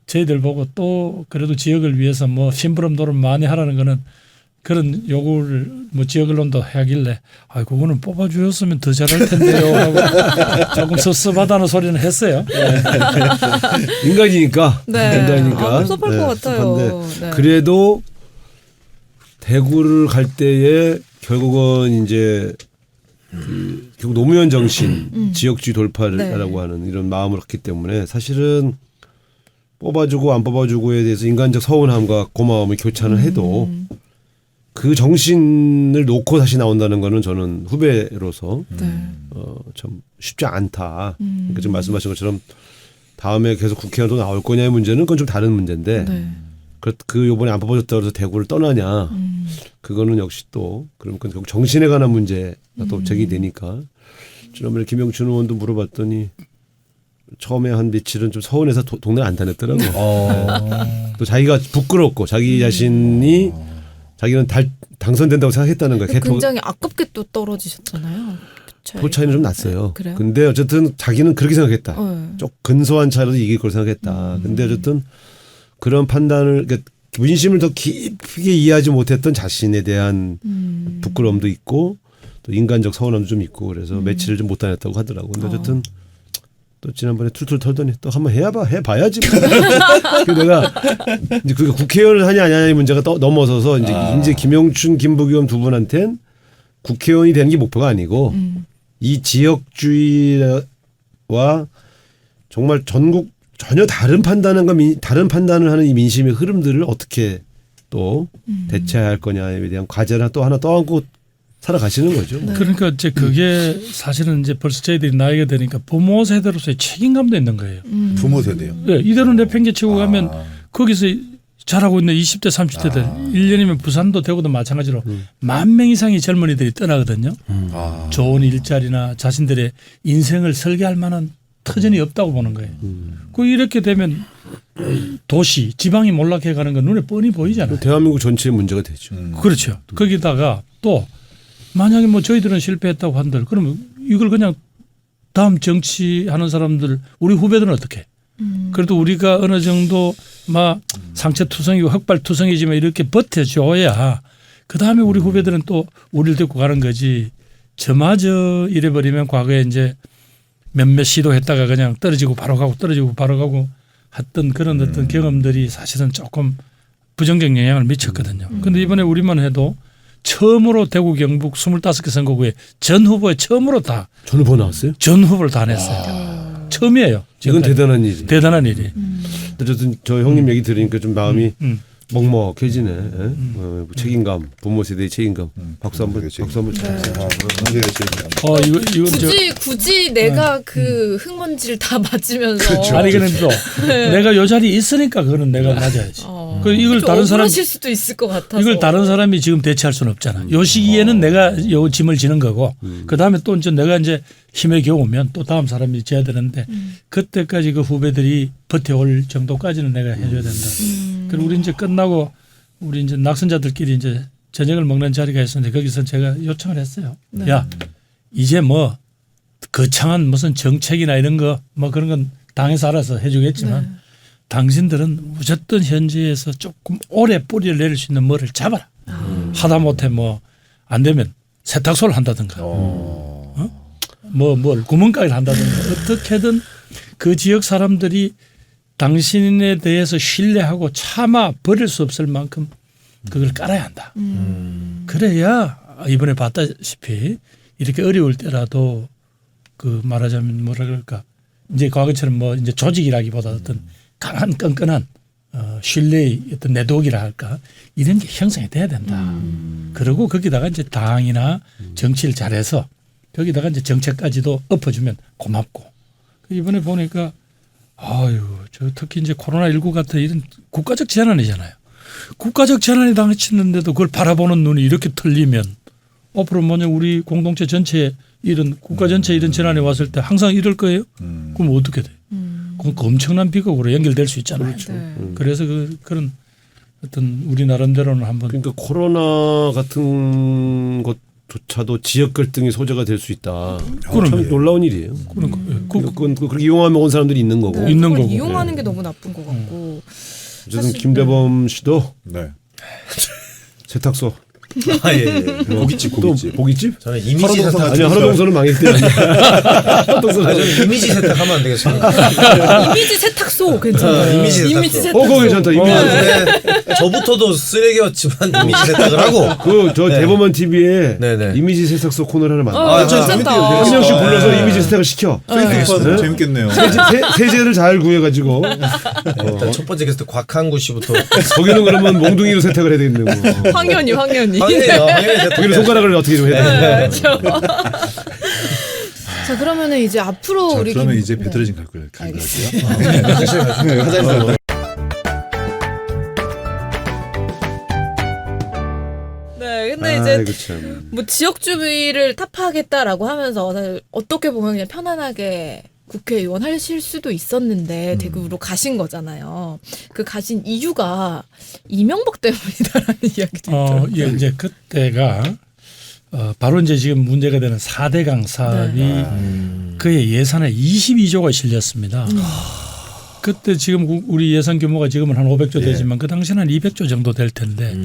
Speaker 4: 저희들 보고 또 그래도 지역을 위해서 뭐 심부름 노름 많이 하라는 거는 그런 요구를 뭐 지역 언론도 하길래 그거는 뽑아주셨으면 더 잘할 텐데요 하고 조금 섭섭하다는 소리는 했어요.
Speaker 3: 인간이니까.
Speaker 1: 네.
Speaker 3: 인간이니까.
Speaker 1: 섭섭할 것 같아요.
Speaker 3: 섭섭한데
Speaker 1: 네.
Speaker 3: 그래도 대구를 갈 때에 결국은 이제 결국 노무현 정신, 지역주의 돌파라고
Speaker 1: 네.
Speaker 3: 하는 이런 마음을 갖기 때문에 사실은 뽑아주고 안 뽑아주고에 대해서 인간적 서운함과 고마움을 교차를 해도 그 정신을 놓고 다시 나온다는 거는 저는 후배로서 참 쉽지 않다. 그러니까 지금 말씀하신 것처럼 다음에 계속 국회의원도 나올 거냐의 문제는 그건 좀 다른 문제인데
Speaker 1: 네.
Speaker 3: 그 요번에 안 뽑아줬다고 해서 대구를 떠나냐. 그거는 역시 또 그럼 결국 정신에 관한 문제가 또 제기되니까 지난번에 김영춘 의원도 물어봤더니 처음에 한 며칠은 좀 서운해서 동네 안 다녔더라고. 또 자기가 부끄럽고 자기 자신이 자기는 당선된다고 생각했다는 거예요.
Speaker 1: 굉장히 아깝게 또 떨어지셨잖아요.
Speaker 3: 표 차이는 좀 났어요.
Speaker 1: 그래요?
Speaker 3: 근데 어쨌든 자기는 그렇게 생각했다.
Speaker 1: 네.
Speaker 3: 좀 근소한 차이라도 이길 걸 생각했다. 근데 어쨌든 그런 판단을 그러니까 민심을 더 깊게 이해하지 못했던 자신에 대한 부끄러움도 있고 또 인간적 서운함도 좀 있고 그래서 매치를 좀 못 다녔다고 하더라고. 근데 어쨌든 또 지난번에 툴툴 털더니 또 한번 해봐야지. 그래서 내가 이제 그 국회의원을 하냐 안 하냐의 문제가 또 넘어서서 이제 김영춘, 김부겸 두 분한텐 국회의원이 되는 게 목표가 아니고 이 지역주의와 정말 전국 전혀 다른 판단을 하는 이 민심의 흐름들을 어떻게 또 대체할 거냐에 대한 과제를 또 하나 떠안고 살아가시는 거죠.
Speaker 1: 네.
Speaker 4: 그러니까 이제 그게 사실은 이제 벌써 저희들이 나이가 되니까 부모 세대로서의 책임감도 있는 거예요.
Speaker 5: 부모 세대요.
Speaker 4: 네, 이대로 내팽개치고 가면 거기서 자라고 있는 20대 30대들 1년이면 부산도 대구도 마찬가지로 10,000명 이상의 젊은이들이 떠나거든요. 좋은 일자리나 자신들의 인생을 설계할 만한 터전이 없다고 보는 거예요. 그 이렇게 되면 도시, 지방이 몰락해 가는 건 눈에 뻔히 보이잖아요.
Speaker 3: 대한민국 전체의 문제가 되죠.
Speaker 4: 그렇죠. 거기다가 또 만약에 뭐 저희들은 실패했다고 한들 그러면 이걸 그냥 다음 정치하는 사람들 우리 후배들은 어떻게? 그래도 우리가 어느 정도 막 상처투성이고 흑발투성이지만 이렇게 버텨줘야 그다음에 우리 후배들은 또 우리를 데리고 가는 거지. 저마저 이래버리면 과거에 이제 몇몇 시도했다가 그냥 떨어지고 바로 가고 떨어지고 바로 가고 했던 그런 어떤 경험들이 사실은 조금 부정적 영향을 미쳤거든요. 그런데 이번에 우리만 해도 처음으로 대구 경북 25개 선거구에 전 후보에 처음으로 다
Speaker 3: 전 후보 나왔어요?
Speaker 4: 전 후보를 다 냈어요. 처음이에요.
Speaker 3: 이건
Speaker 4: 지금까지.
Speaker 3: 대단한 일이.
Speaker 4: 대단한 일이.
Speaker 3: 어쨌든 저 형님 얘기 들으니까 좀 마음이 먹먹해지네. 뭐 책임감, 부모 세대의 책임감. 박수 한번 주세요.
Speaker 4: 이건
Speaker 1: 굳이 내가 그 흙먼지를 다 맞으면서
Speaker 4: 아니 그런데 또 내가 요 자리에 있으니까 그거는 내가 맞아야지. 그 이걸 다른 사람
Speaker 1: 억울하실 수도 있을 것 같아서
Speaker 4: 이걸 다른 사람이 지금 대체할 수는 없잖아. 요 시기에는 내가 요 짐을 지는 거고 그 다음에 또 이제 내가 이제 힘에 겨우면 또 다음 사람이 져야 되는데 그때까지 그 후배들이 버텨올 정도까지는 내가 해줘야 된다. 그리고 우리 이제 끝나고 우리 이제 낙선자들끼리 이제 저녁을 먹는 자리가 있었는데 거기서 제가 요청을 했어요.
Speaker 1: 네.
Speaker 4: 야 이제 뭐 거창한 무슨 정책이나 이런 거 뭐 그런 건 당에서 알아서 해주겠지만 당신들은 어쨌든 현지에서 조금 오래 뿌리를 내릴 수 있는 뭐를 잡아라. 하다못해 뭐 안 되면 세탁소를 한다든가 뭘 구멍가게를 한다든가 어떻게든 그 지역 사람들이 당신에 대해서 신뢰하고 차마 버릴 수 없을 만큼 그걸 깔아야 한다. 그래야 이번에 봤다시피 이렇게 어려울 때라도 그 말하자면 뭐라 그럴까 이제 과거처럼 뭐 이제 조직이라기보다 어떤 강한 끈끈한 신뢰의 어떤 내독이라 할까 이런 게 형성이 돼야 된다. 그리고 거기다가 이제 당이나 정치를 잘해서 거기다가 이제 정책까지도 엎어주면 고맙고 이번에 보니까 아유 저 특히 이제 코로나19 같은 이런 국가적 재난이잖아요. 국가적 재난이 당했는데도 그걸 바라보는 눈이 이렇게 틀리면 앞으로 만약 우리 공동체 전체에 이런 국가 전체에 이런 재난이 왔을 때 항상 이럴 거예요? 그럼 어떻게 돼요? 그럼 엄청난 비극으로 연결될 수 있잖아요.
Speaker 1: 그렇죠.
Speaker 4: 그래서 그런 어떤 우리 나름대로는 한번
Speaker 3: 그러니까 코로나 같은 것조차도 지역 갈등이 소재가 될 수 있다. 참 놀라운 일이에요. 그건 그렇게 이용하면 온 사람들이 있는 거고.
Speaker 1: 네,
Speaker 4: 있는
Speaker 1: 그걸
Speaker 4: 거고.
Speaker 1: 이용하는 게 너무 나쁜 것 같고
Speaker 3: 어쨌든 김대범 씨도
Speaker 5: 네.
Speaker 3: 세탁소.
Speaker 2: 예.
Speaker 5: 고깃집.
Speaker 3: 또 고깃집?
Speaker 2: 저는 이미지 세탁.
Speaker 3: 아니 하루동선은 망했대.
Speaker 2: 저는 이미지 세탁하면 안 되겠습니까?
Speaker 1: 이미지 세탁소 괜찮아요.
Speaker 2: 이미지 세탁소.
Speaker 1: 이미지 세탁소.
Speaker 3: 그거 괜찮다.
Speaker 2: 근데 저부터도 쓰레기였지만 이미지 세탁을 하고.
Speaker 3: 저 대범한 TV에
Speaker 2: 네네.
Speaker 3: 이미지 세탁소 코너를 하나 만들어.
Speaker 1: 괜찮다.
Speaker 3: 한 명씩 불러서 이미지 세탁을 시켜.
Speaker 5: 페이스북 재밌겠네요.
Speaker 3: 세제를 잘 구해가지고
Speaker 2: 일단 첫 번째 게스트 곽한구 씨부터.
Speaker 3: 거기는 그러면 몽둥이로 세탁을 해야 되겠네요.
Speaker 1: 황현이.
Speaker 2: 당연히 세탁.
Speaker 3: 거기는 손가락을 어떻게 좀 해야 되나.
Speaker 1: 그렇죠. 자 그러면은 이제 앞으로
Speaker 5: 자,
Speaker 1: 우리
Speaker 5: 그러면
Speaker 1: 김-
Speaker 5: 이제
Speaker 1: 네.
Speaker 5: 배틀어진 갈 거예요.
Speaker 2: 네, 화장실.
Speaker 1: 네, 근데 이제
Speaker 3: 아이고 참.
Speaker 1: 뭐 지역주의를 타파하겠다라고 하면서 사실 어떻게 보면 그냥 편안하게 국회의원 하실 수도 있었는데 대구로 가신 거잖아요. 그 가신 이유가 이명박 때문이다라는 이야기도 있더라고요.
Speaker 4: 예, 이제 그때가 바로 이제 지금 문제가 되는 4대강 사업이 그의 예산에 22조가 실렸습니다. 그때 지금 우리 예산 규모가 지금은 한 500조 되지만 그 당시에는 한 200조 정도 될 텐데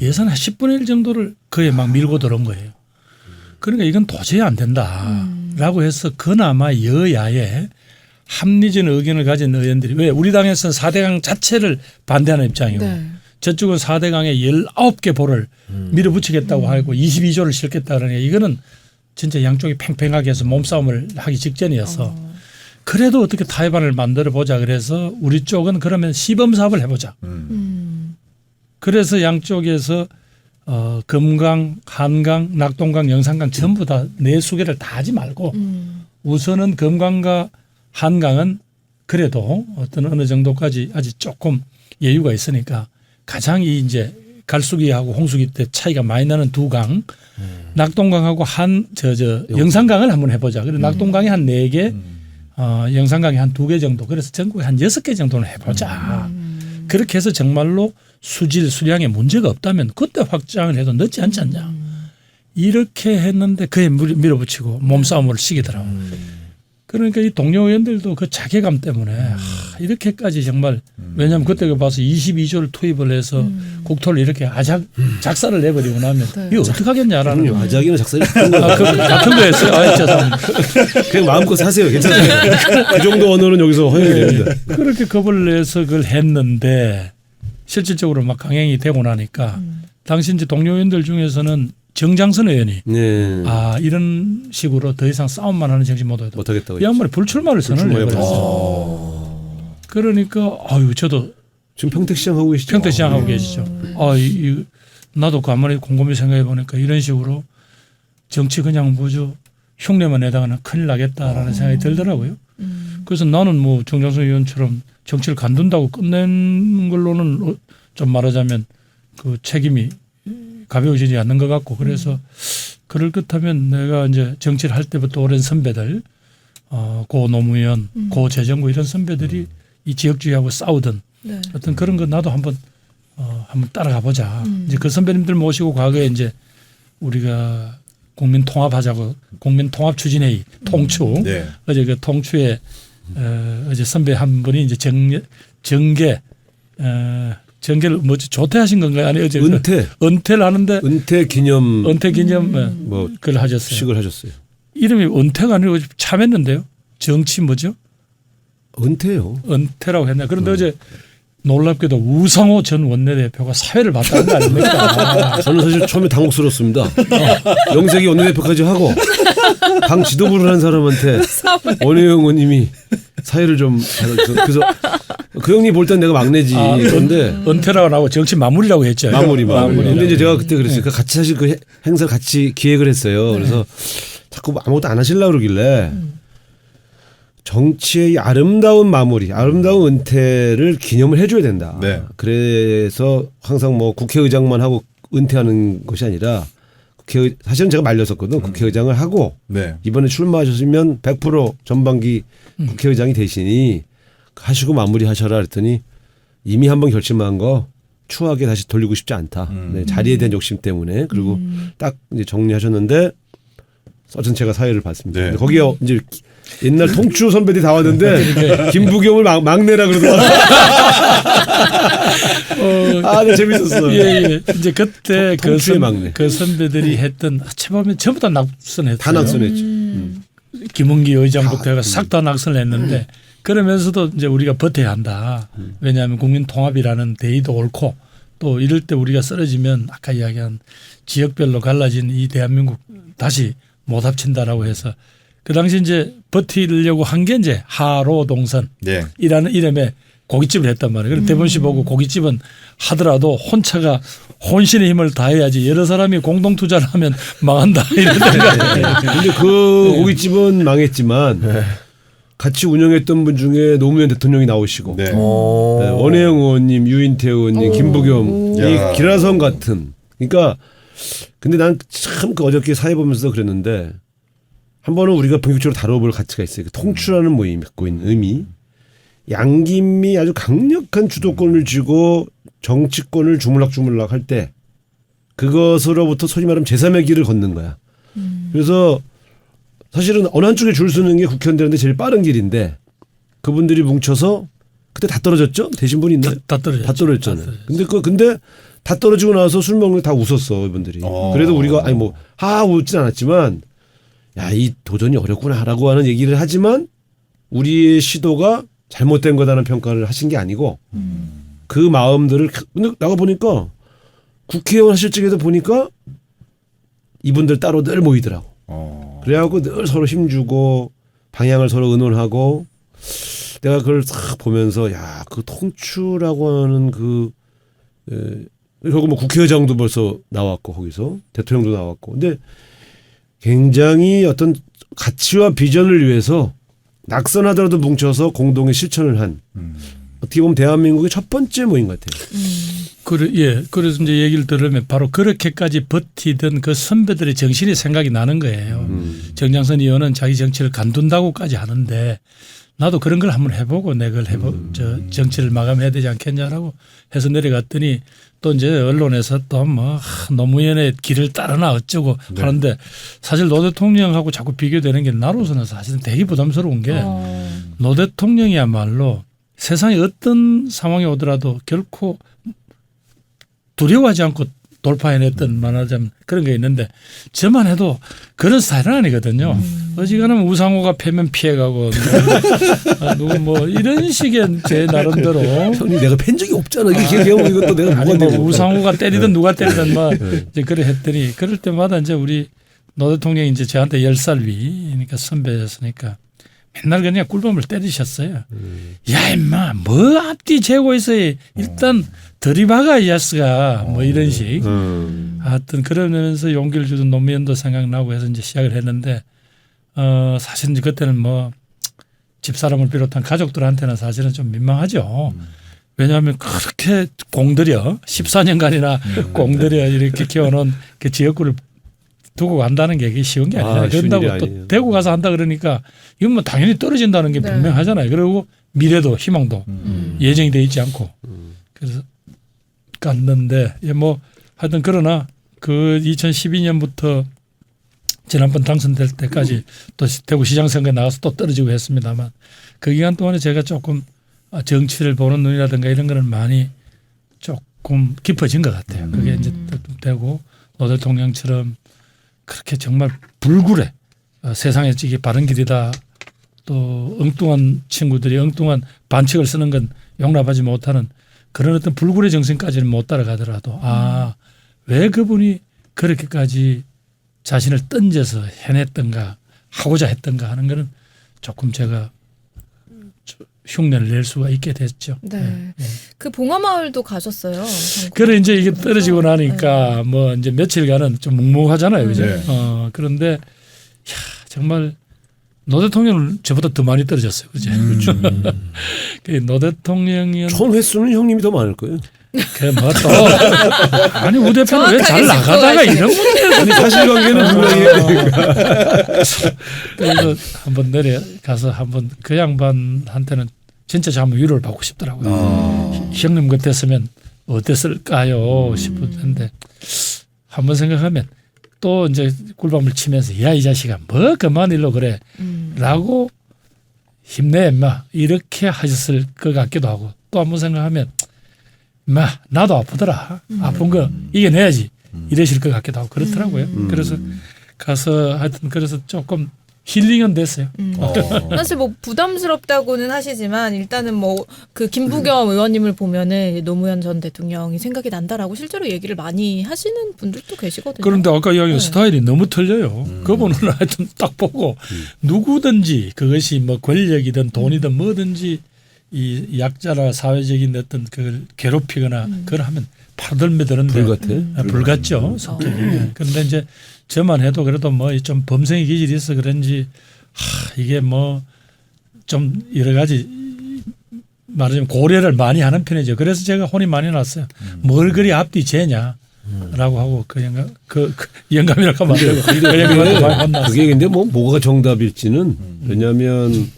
Speaker 4: 예산 한 10분의 1 정도를 그에 막 밀고 들어온 거예요. 그러니까 이건 도저히 안 된다라고 해서 그나마 여야의 합리적인 의견을 가진 의원들이 왜 우리 당에서는 4대강 자체를 반대하는 입장이고
Speaker 1: 네.
Speaker 4: 저쪽은 4대강에 19개 보를 밀어붙이겠다고 하고 22조를 싣겠다 그러니까 이거는 진짜 양쪽이 팽팽하게 해서 몸싸움을 하기 직전이어서 그래도 어떻게 타협안을 만들어 보자 그래서 우리 쪽은 그러면 시범 사업을 해보자. 그래서 양쪽에서 금강, 한강, 낙동강, 영산강 전부 다 네 수개를 다 하지 말고 우선은 금강과 한강은 그래도 어떤 어느 정도까지 아직 조금 여유가 있으니까 가장 이 이제 갈수기하고 홍수기 때 차이가 많이 나는 두 강, 낙동강하고 영산강을 한번 해보자. 그리고 낙동강이 한 4개, 영산강이 한 2개 정도. 그래서 전국에 한 6개 정도는 해보자. 그렇게 해서 정말로 수질, 수량에 문제가 없다면 그때 확장을 해도 늦지 않지 않냐. 이렇게 했는데 그에 밀어붙이고 몸싸움을 시키더라고. 그러니까 이 동료 의원들도 그 자괴감 때문에 이렇게까지 정말 왜냐하면 그때 봐서 22조를 투입을 해서 국토를 이렇게 작사를 내버리고 나면 이거 어떻게 하겠냐라는
Speaker 3: 그럼요. 아작이나 작살이 같은 거.
Speaker 4: 같은 거였어요. 죄송합니다.
Speaker 3: 그냥 마음껏 사세요. 괜찮아요. 그 정도 언어는 여기서 허용이 됩니다.
Speaker 4: 그렇게 겁을 내서 그걸 했는데 실질적으로 막 강행이 되고 나니까 당시 이제 동료 의원들 중에서는 정장선 의원이
Speaker 3: 네.
Speaker 4: 이런 식으로 더 이상 싸움만 하는 정신 못하겠다.
Speaker 3: 못하겠다고.
Speaker 4: 이 양반이 불출마를 선언을 해버렸어요. 그러니까 저도
Speaker 3: 지금 평택시장 하고 계시죠?
Speaker 4: 평택시장 하고 계시죠. 나도 가만히 곰곰이 생각해 보니까 이런 식으로 정치 그냥 뭐죠 흉내만 내다가는 큰일 나겠다라는 생각이 들더라고요. 그래서 나는 뭐 정장선 의원처럼 정치를 간둔다고 끝낸 걸로는 좀 말하자면 그 책임이 가벼워지지 않는 것 같고 그래서 그럴 것하면 내가 이제 정치를 할 때부터 오랜 선배들 고 노무현, 고 재정구 이런 선배들이 이 지역주의하고 싸우던
Speaker 1: 네.
Speaker 4: 어떤 그런 거 나도 한번 따라가 보자. 이제 그 선배님들 모시고 과거에 이제 우리가 국민 통합하자고 국민 통합 추진회의 통추
Speaker 5: 네.
Speaker 4: 어제 그 통추에 어제 선배 한 분이 이제 정계를 뭐지 조퇴하신 건가요? 아니 어제 은퇴를 하는데
Speaker 3: 은퇴 기념
Speaker 4: 뭐 그걸 하셨어요.
Speaker 3: 식을 하셨어요.
Speaker 4: 이름이 은퇴가 아니고 참했는데요. 정치 뭐죠?
Speaker 3: 은퇴요.
Speaker 4: 은퇴라고 했나? 그런데 어제 놀랍게도 우상호 전 원내대표가 사회를 봤다는 거 아닙니까?
Speaker 3: 저는 사실 처음에 당혹스럽습니다. 영세기 원내대표까지 하고 당 지도부를 한 사람한테 원혜영 의원님이 사회를 좀 그래서 그 형님 볼 땐 내가 막내지. 그런데
Speaker 4: 은퇴라고 나오고 정치 마무리라고 했죠.
Speaker 3: 마무리. 근데 이제 제가 그때 그랬어요. 같이 사실 그 행사를 같이 기획을 했어요. 그래서 자꾸 아무것도 안 하시려고 그러길래 정치의 아름다운 마무리, 아름다운 은퇴를 기념을 해줘야 된다.
Speaker 5: 네.
Speaker 3: 그래서 항상 뭐 국회의장만 하고 은퇴하는 것이 아니라 사실은 제가 말렸었거든. 국회의장을 하고
Speaker 5: 네.
Speaker 3: 이번에 출마하셨으면 100% 전반기 국회의장이 되시니 하시고 마무리하셔라 그랬더니 이미 한번 결심한 거 추하게 다시 돌리고 싶지 않다. 네, 자리에 대한 욕심 때문에 그리고 딱 이제 정리하셨는데 어쨌든 제가 사회를 봤습니다.
Speaker 5: 네.
Speaker 3: 거기에 이제 옛날 통추 선배들이 다 왔는데 김부겸을 막내라 그러더라고요. 네, 재밌었어요.
Speaker 4: 예. 이제 그때
Speaker 3: 통추의 막내.
Speaker 4: 그 선배들이 했던 채보면 전부 다 낙선했어요.
Speaker 3: 다 낙선했죠.
Speaker 4: 김은기 의장부터 해가 싹 다 낙선했는데 그러면서도 이제 우리가 버텨야 한다. 왜냐하면 국민 통합이라는 대의도 옳고 또 이럴 때 우리가 쓰러지면 아까 이야기한 지역별로 갈라진 이 대한민국 다시 못 합친다라고 해서 그 당시 이제 버티려고 한 게 이제 하로동선이라는
Speaker 5: 네.
Speaker 4: 이름의 고깃집을 했단 말이에요. 그래서 대본씨 보고 고깃집은 하더라도 혼자가 혼신의 힘을 다해야지 여러 사람이 공동 투자를 하면 망한다 이런 생각.
Speaker 3: 근데 그 고깃집은 망했지만 같이 운영했던 분 중에 노무현 대통령이 나오시고
Speaker 5: 네.
Speaker 3: 네, 원혜영 의원님, 유인태 의원님, 김부겸 이 기라성 같은. 그러니까 근데 난 참 그 어저께 사회 보면서 그랬는데 한 번은 우리가 본격적으로 다뤄볼 가치가 있어요. 그 통추라는 모임이 갖고 있는 의미. 양김이 아주 강력한 주도권을 쥐고 정치권을 주물락주물락 할 때 그것으로부터 소위 말하면 제3의 길을 걷는 거야. 그래서 사실은 어느 한쪽에 줄 서는 게 국회의원 되는데 제일 빠른 길인데 그분들이 뭉쳐서 그때 다 떨어졌죠? 되신 분 있나요?
Speaker 4: 다 떨어졌죠.
Speaker 3: 다 떨어졌잖아요. 근데 다 떨어지고 나서 술 먹는 다 웃었어 이분들이. 그래도 우리가 아니 뭐 하하 웃진 않았지만 야, 이 도전이 어렵구나라고 하는 얘기를 하지만 우리의 시도가 잘못된 거다라는 평가를 하신 게 아니고 그 마음들을 근데 나가 보니까 국회의원 하실 적에도 보니까 이분들 따로 늘 모이더라고. 그래갖고 늘 서로 힘주고 방향을 서로 의논하고 내가 그걸 싹 보면서 야, 그 통추라고 하는 결국 뭐 국회의장도 벌써 나왔고 거기서 대통령도 나왔고 근데 굉장히 어떤 가치와 비전을 위해서 낙선하더라도 뭉쳐서 공동의 실천을 한 어떻게 보면 대한민국의 첫 번째 모임 같아요.
Speaker 4: 그래서 이제 얘기를 들으면 바로 그렇게까지 버티던 그 선배들의 정신이 생각이 나는 거예요. 정장선 의원은 자기 정치를 간둔다고까지 하는데 나도 그런 걸 한번 해보고 내가 정치를 마감해야 되지 않겠냐라고 해서 내려갔더니 또 이제 언론에서 또 뭐 노무현의 길을 따르나 어쩌고 하는데 사실 노 대통령하고 자꾸 비교되는 게 나로서는 사실은 되게 부담스러운 게 노 대통령이야말로 세상에 어떤 상황이 오더라도 결코 두려워하지 않고 돌파해냈던 말하자면 그런 게 있는데 저만 해도 그런 스타일은 아니거든요. 어지간하면 우상호가 패면 피해가고 누구 뭐 이런 식의 제 나름대로
Speaker 3: 형님 내가 팬 적이 없잖아. 이게 경우 이것도 내가
Speaker 4: 아니
Speaker 3: 뭐가
Speaker 4: 뭐 우상호가 때리든 누가 때리든 막 이제 그래 했더니 그럴 때마다 이제 우리 노 대통령이 이제 저한테 10살 위니까 선배였으니까 맨날 그냥 꿀밤을 때리셨어요. 야 임마 뭐 앞뒤 재고 있어요. 일단 들이박아 이 자스가 뭐 이런 식. 하여튼 그러면서 용기를 주던 노무현도 생각나고 해서 이제 시작을 했는데 사실 이제 그때는 뭐 집사람을 비롯한 가족들한테는 사실은 좀 민망하죠. 왜냐하면 그렇게 공들여 14년간이나 공들여 이렇게 키워놓은 그 지역구를 두고 간다는 게 쉬운 게 아니잖아요. 그런다고 또 대구 가서 한다 그러니까 이건 뭐 당연히 떨어진다는 게 분명하잖아요. 그리고 미래도 희망도 예정이 돼 있지 않고 그래서 갔는데 뭐 하여튼 그러나 그 2012년부터 지난번 당선될 때까지 또 대구시장 선거에 나가서 또 떨어지고 했습니다만 그 기간 동안에 제가 조금 정치를 보는 눈이라든가 이런 거는 많이 조금 깊어진 것 같아요. 그게 이제 되고 노 대통령처럼 그렇게 정말 불굴해 세상에 이게 바른 길이다 또 엉뚱한 친구들이 엉뚱한 반칙을 쓰는 건 용납하지 못하는 그런 어떤 불굴의 정신까지는 못 따라가더라도 왜 그분이 그렇게까지 자신을 던져서 해냈던가 하고자 했던가 하는 거는 조금 제가 흉내를 낼 수가 있게 됐죠.
Speaker 1: 네. 그 봉화마을도 가셨어요.
Speaker 4: 그래 이제 이게 떨어지고 나니까 뭐 이제 며칠간은 좀 묵묵하잖아요, 그죠? 그런데 정말 노 대통령은 저보다 더 많이 떨어졌어요, 그죠? 노 대통령이
Speaker 3: 총 횟수는 형님이 더 많을 거예요.
Speaker 4: 뭐 또 아니 우 대표는 왜 잘 나가다가 이런 문제를
Speaker 3: 아니 사실관계는 분명히
Speaker 4: 그래서 한번 내려가서 한번 그 양반한테는 진짜 저 한번 위로를 받고 싶더라고요. 형님 같았으면 어땠을까요 싶었는데 한번 생각하면 또 이제 꿀밤을 치면서 야 이 자식아 뭐 그만 일로 그래 라고 힘내 임마 이렇게 하셨을 것 같기도 하고 또 한번 생각하면 임마 나도 아프더라 아픈 거 이겨내야지 이러실 것 같기도 하고 그렇더라고요. 그래서 가서 하여튼 그래서 조금 힐링은 됐어요.
Speaker 1: 사실 뭐 부담스럽다고는 하시지만 일단은 뭐 그 김부겸 의원님을 보면은 노무현 전 대통령이 생각이 난다라고 실제로 얘기를 많이 하시는 분들도 계시거든요.
Speaker 4: 그런데 아까 이야기한 스타일이 너무 틀려요. 그분은 하여튼 딱 보고 누구든지 그것이 뭐 권력이든 돈이든 뭐든지 이 약자나 사회적인 어떤 그걸 괴롭히거나 그걸 하면 파들매드는데 불같죠 성격이. 그런데 이제 저만 해도 그래도 뭐 좀 범생의 기질이 있어 그런지 이게 뭐 좀 여러 가지 말하자면 고려를 많이 하는 편이죠. 그래서 제가 혼이 많이 났어요. 뭘 그리 앞뒤 재냐. 라고 하고 그 영감이라고 하면 안 되고 그 영감한테 많이 혼났어요.
Speaker 3: 그게 근데 뭐가 정답일지는 왜냐하면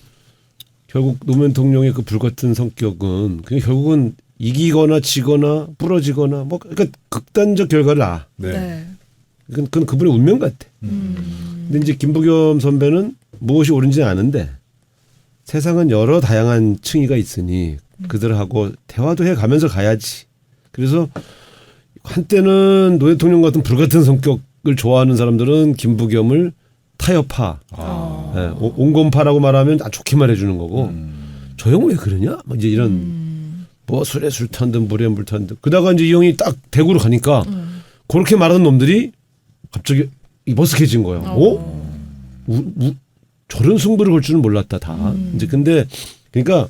Speaker 3: 결국 노무현 대통령의 그 불같은 성격은 그냥 결국은 이기거나 지거나 부러지거나 뭐 그러니까 극단적 결과를
Speaker 5: 네.
Speaker 1: 네.
Speaker 3: 그건 그분의 운명 같아. 근데 이제 김부겸 선배는 무엇이 옳은지는 아는데 세상은 여러 다양한 층위가 있으니 그들하고 대화도 해가면서 가야지. 그래서 한때는 노 대통령 같은 불같은 성격을 좋아하는 사람들은 김부겸을 타협파, 예, 온건파라고 말하면 아 좋게 말해주는 거고 저 형 왜 그러냐? 뭐 이제 이런 뭐 술에 술 탄든 물에 물 탄든 그러다가 이제 이 형이 딱 대구로 가니까 그렇게 말하는 놈들이 갑자기 머쓱해진 거예요. 저런 승부를 걸 줄은 몰랐다 다. 이제 근데 그러니까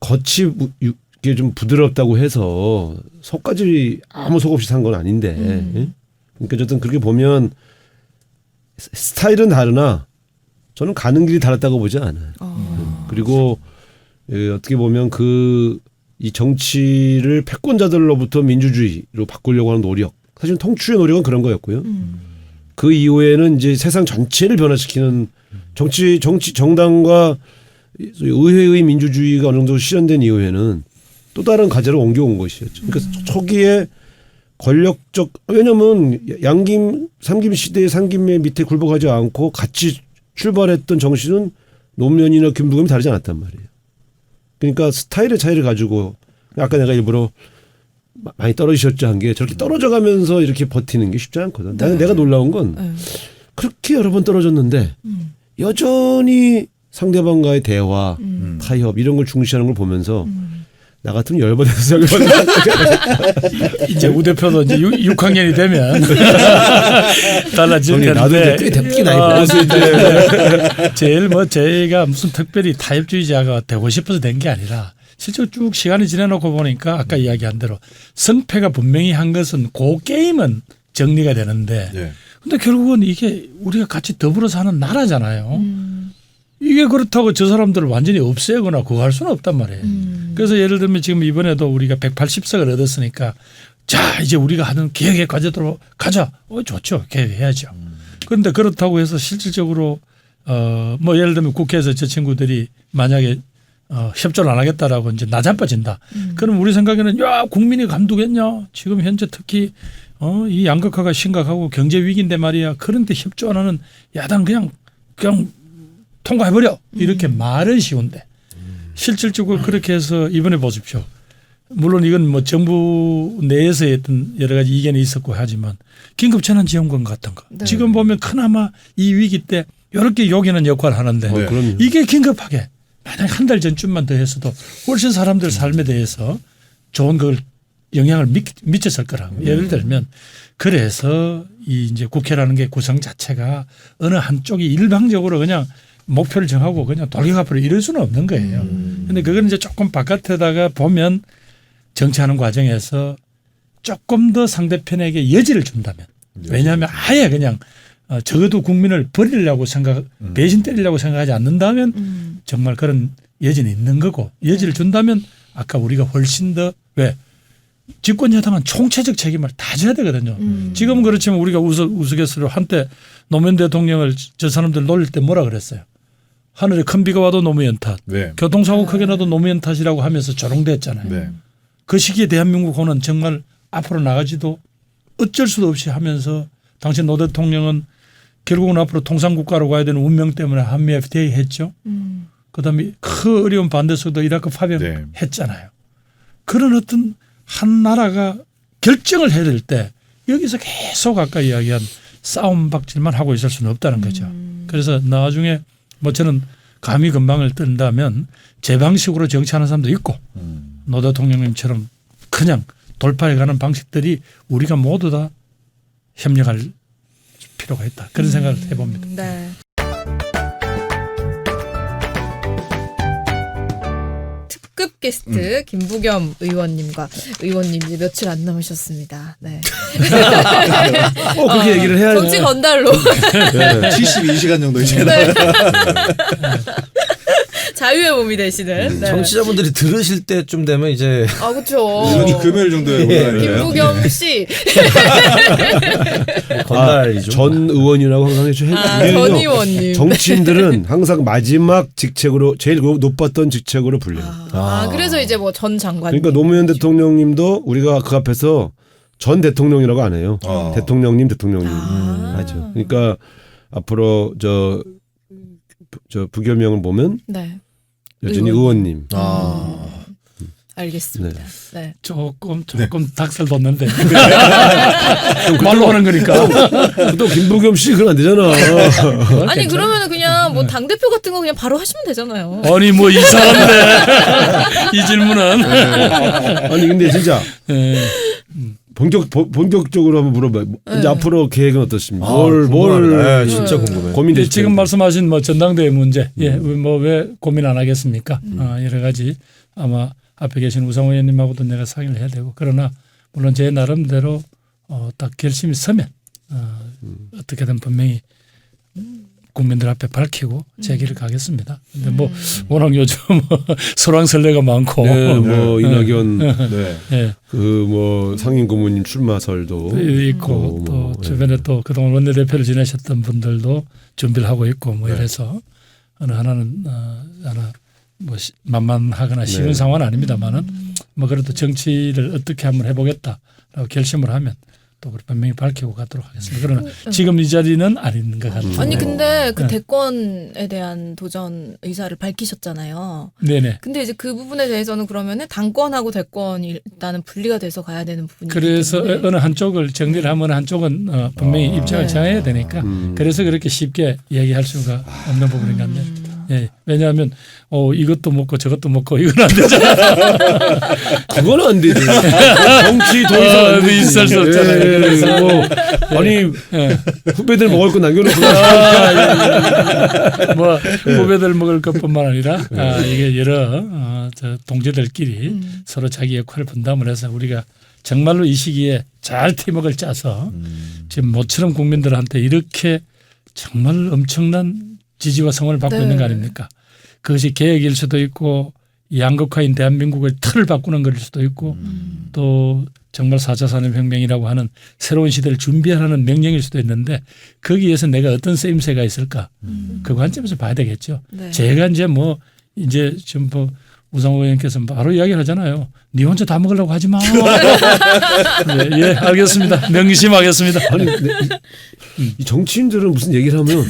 Speaker 3: 겉이 이게 좀 부드럽다고 해서 속까지 아무 속 없이 산 건 아닌데. 예? 그러니까 어쨌든 그렇게 보면 스타일은 다르나 저는 가는 길이 달랐다고 보지 않아요. 그리고 어떻게 보면 이 정치를 패권자들로부터 민주주의로 바꾸려고 하는 노력. 사실 통추의 노력은 그런 거였고요. 그 이후에는 이제 세상 전체를 변화시키는 정당과 의회의 민주주의가 어느 정도 실현된 이후에는 또 다른 과제로 옮겨온 것이었죠. 그러니까 초기에 권력적 왜냐하면 양김 삼김 시대의 상김의 밑에 굴복하지 않고 같이 출발했던 정신은 노무현이나 김부겸이 다르지 않았단 말이에요. 그러니까 스타일의 차이를 가지고 아까 내가 일부러 많이 떨어지셨죠 한 게 저렇게 떨어져가면서 이렇게 버티는 게 쉽지 않거든. 나는 내가 놀라운 건 그렇게 여러 번 떨어졌는데 여전히 상대방과의 대화, 타협 이런 걸 중시하는 걸 보면서 나 같으면 열받아서
Speaker 4: 이제 우 대표도 이제 6학년이 되면 달라질 텐데.
Speaker 3: 나도 이제 꽤 됐긴 나이 먹었을
Speaker 4: 때 제일 제가 무슨 특별히 타협주의자가 되고 싶어서 된 게 아니라 실제로 쭉 시간이 지나놓고 보니까 아까 이야기한 대로 성패가 분명히 한 것은 그 게임은 정리가 되는데
Speaker 5: 네.
Speaker 4: 근데 결국은 이게 우리가 같이 더불어 사는 나라잖아요. 이게 그렇다고 저 사람들을 완전히 없애거나 그거 할 수는 없단 말이에요. 그래서 예를 들면 지금 이번에도 우리가 180석을 얻었으니까 자 이제 우리가 하는 개혁의 과제대로 가자. 좋죠. 개혁해야죠. 그런데 그렇다고 해서 실질적으로 뭐 예를 들면 국회에서 저 친구들이 만약에 협조를 안 하겠다라고 이제 나자빠진다. 그럼 우리 생각에는 야 국민이 감두겠냐. 지금 현재 특히 이 양극화가 심각하고 경제 위기인데 말이야. 그런데 협조 안 하는 야당 그냥 통과해버려. 이렇게 말은 쉬운데 실질적으로 그렇게 해서 이번에 보십시오. 물론 이건 뭐 정부 내에서의 어떤 여러 가지 이견이 있었고 하지만 긴급재난지원금 같은 거.
Speaker 1: 네.
Speaker 4: 지금 보면 그나마 이 위기 때 이렇게 요기는 역할을 하는데
Speaker 5: 네.
Speaker 4: 이게 긴급하게 만약 한 달 전쯤만 더 했어도 훨씬 사람들 삶에 대해서 좋은 걸 영향을 미쳤을 거라고. 예를 들면 그래서 이 이제 국회라는 게 구성 자체가 어느 한쪽이 일방적으로 그냥 목표를 정하고 그냥 돌격앞으로 이럴 수는 없는 거예요. 그런데 그건 이제 조금 바깥에다가 보면 정치하는 과정에서 조금 더 상대편에게 여지를 준다면 왜냐하면 아예 그냥 적어도 국민을 버리려고 배신 때리려고 생각하지 않는다면 정말 그런 여지는 있는 거고 여지를 준다면 아까 우리가 훨씬 더 왜 집권 여당은 총체적 책임을 다 져야 되거든요. 지금은 그렇지만 우리가 우스갯소리로 한때 노무현 대통령을 저 사람들 놀릴 때 뭐라 그랬어요. 하늘에 큰 비가 와도 노무현 탓.
Speaker 5: 네.
Speaker 4: 교통사고 크게 나도 노무현 탓이라고 하면서 조롱됐잖아요.
Speaker 5: 네.
Speaker 4: 그 시기에 대한민국은 정말 앞으로 나가지도 어쩔 수도 없이 하면서 당시 노 대통령은 결국은 앞으로 통상국가로 가야 되는 운명 때문에 한미 FTA 했죠. 그다음에 큰 어려운 반대 속도 이라크 파병했잖아요. 그런 어떤 한 나라가 결정을 해야 될 때 여기서 계속 아까 이야기한 싸움박질만 하고 있을 수는 없다는 거죠. 그래서 나중에 뭐 저는 감히 건방을 뜬다면 제 방식으로 정치하는 사람도 있고 노 대통령님처럼 그냥 돌파해가는 방식들이 우리가 모두 다 협력할 필요가 있다. 그런 생각을 해봅니다.
Speaker 1: 네. 특급 게스트 김부겸 의원님과 의원님 이제 며칠 안 남으셨습니다. 네.
Speaker 3: 그렇게 얘기를 해야
Speaker 1: 정치 건달로.
Speaker 5: 네. 72시간 정도 이제
Speaker 1: 네. 자유의 몸이 되시는. 네.
Speaker 2: 청취자분들이 들으실 때쯤 되면 이제
Speaker 1: 아 그렇죠.
Speaker 5: 이분이 금요일 정도에 올라가요.
Speaker 1: 김부겸 씨.
Speaker 2: 건달이죠.
Speaker 3: 전 의원이라고 항상 해줘.
Speaker 1: 전 의원님.
Speaker 3: 정치인들은 항상 마지막 직책으로 제일 높았던 직책으로 불려요.
Speaker 1: 그래서 이제 뭐 전 장관.
Speaker 3: 그러니까 노무현 대통령님도 우리가 그 앞에서 전 대통령이라고 안 해요. 대통령님. 하죠. 그러니까 앞으로 저 부겸형을 보면
Speaker 1: 네.
Speaker 3: 여전히 의원님.
Speaker 1: 알겠습니다. 네.
Speaker 4: 조금 닭살 돋는데 말로 하는 거니까.
Speaker 3: 또 김부겸 씨 그건 안 되잖아.
Speaker 1: 아니 그러면은 그냥 뭐 당 대표 같은 거 그냥 바로 하시면 되잖아요.
Speaker 4: 아니 뭐 이상한데 이 질문은.
Speaker 3: 아니 근데 진짜
Speaker 4: 예.
Speaker 3: 본격적으로 한번 물어봐요. 이제 앞으로 계획은 어떻습니까?
Speaker 2: 네, 진짜 궁금해.
Speaker 3: 고민되시죠?
Speaker 4: 지금 말씀하신 뭐 전당대회 문제, 뭐 왜 고민 안 하겠습니까? 여러 가지 아마 앞에 계신 우상호 의원님하고도 내가 상의를 해야 되고, 그러나 물론 제 나름대로 딱 결심이 서면 어떻게든 분명히 국민들 앞에 밝히고 제 길을 가겠습니다. 근데 뭐 워낙 요즘 설왕설래가 많고,
Speaker 3: 네, 뭐 이낙연
Speaker 5: 네.
Speaker 4: 예.
Speaker 3: 그 뭐 상임 고문님 출마설도
Speaker 4: 있고 또
Speaker 3: 뭐,
Speaker 4: 주변에 또 그동안 원내대표를 지내셨던 분들도 준비를 하고 있고 뭐 이래서 어느 하나는 하나 뭐 만만하거나 쉬운 상황은 아닙니다만은 뭐 그래도 정치를 어떻게 한번 해보겠다라고 결심을 하면 또 분명히 밝히고 가도록 하겠습니다. 그러나 지금 이 자리는 아닌 것 같아요.
Speaker 1: 아니 근데 그
Speaker 4: 네.
Speaker 1: 대권에 대한 도전 의사를 밝히셨잖아요.
Speaker 4: 네네.
Speaker 1: 근데 이제 그 부분에 대해서는 그러면은 당권하고 대권이 일단은 분리가 돼서 가야 되는 부분이.
Speaker 4: 그래서 어느 한쪽을 정리를 하면 한쪽은 분명히 입장을 정해야 되니까 그래서 그렇게 쉽게 얘기할 수가 없는 부분인 것 같네요. 예, 왜냐하면 이것도 먹고 저것도 먹고 이건 안 되잖아요.
Speaker 3: 그건 안 되지. 정치 더 이상 안 되지.
Speaker 4: 있을 수 없잖아요. 그래서
Speaker 3: 뭐 아니 후배들 먹을 거 남겨놓고
Speaker 4: 뭐 후배들 먹을 것뿐만 아니라 이게 여러 저 동지들끼리 서로 자기 역할을 분담을 해서 우리가 정말로 이 시기에 잘 팀워크를 짜서 지금 모처럼 국민들한테 이렇게 정말 엄청난 지지와 성원을 받고
Speaker 1: 네.
Speaker 4: 있는 거 아닙니까? 그것이 계획일 수도 있고 양극화인 대한민국의 틀을 바꾸는 것일 수도 있고 또 정말 4차 산업혁명이라고 하는 새로운 시대를 준비하라는 명령일 수도 있는데 거기에서 내가 어떤 쓰임새가 있을까? 그 관점에서 봐야 되겠죠.
Speaker 1: 네.
Speaker 4: 제가 이제 뭐 이제 지금 뭐 우상호 의원께서 바로 이야기를 하잖아요. 네 혼자 다 먹으려고 하지 마. 네, 예, 알겠습니다. 명심하겠습니다.
Speaker 3: 아니 근데 이 정치인들은 무슨 얘기를 하면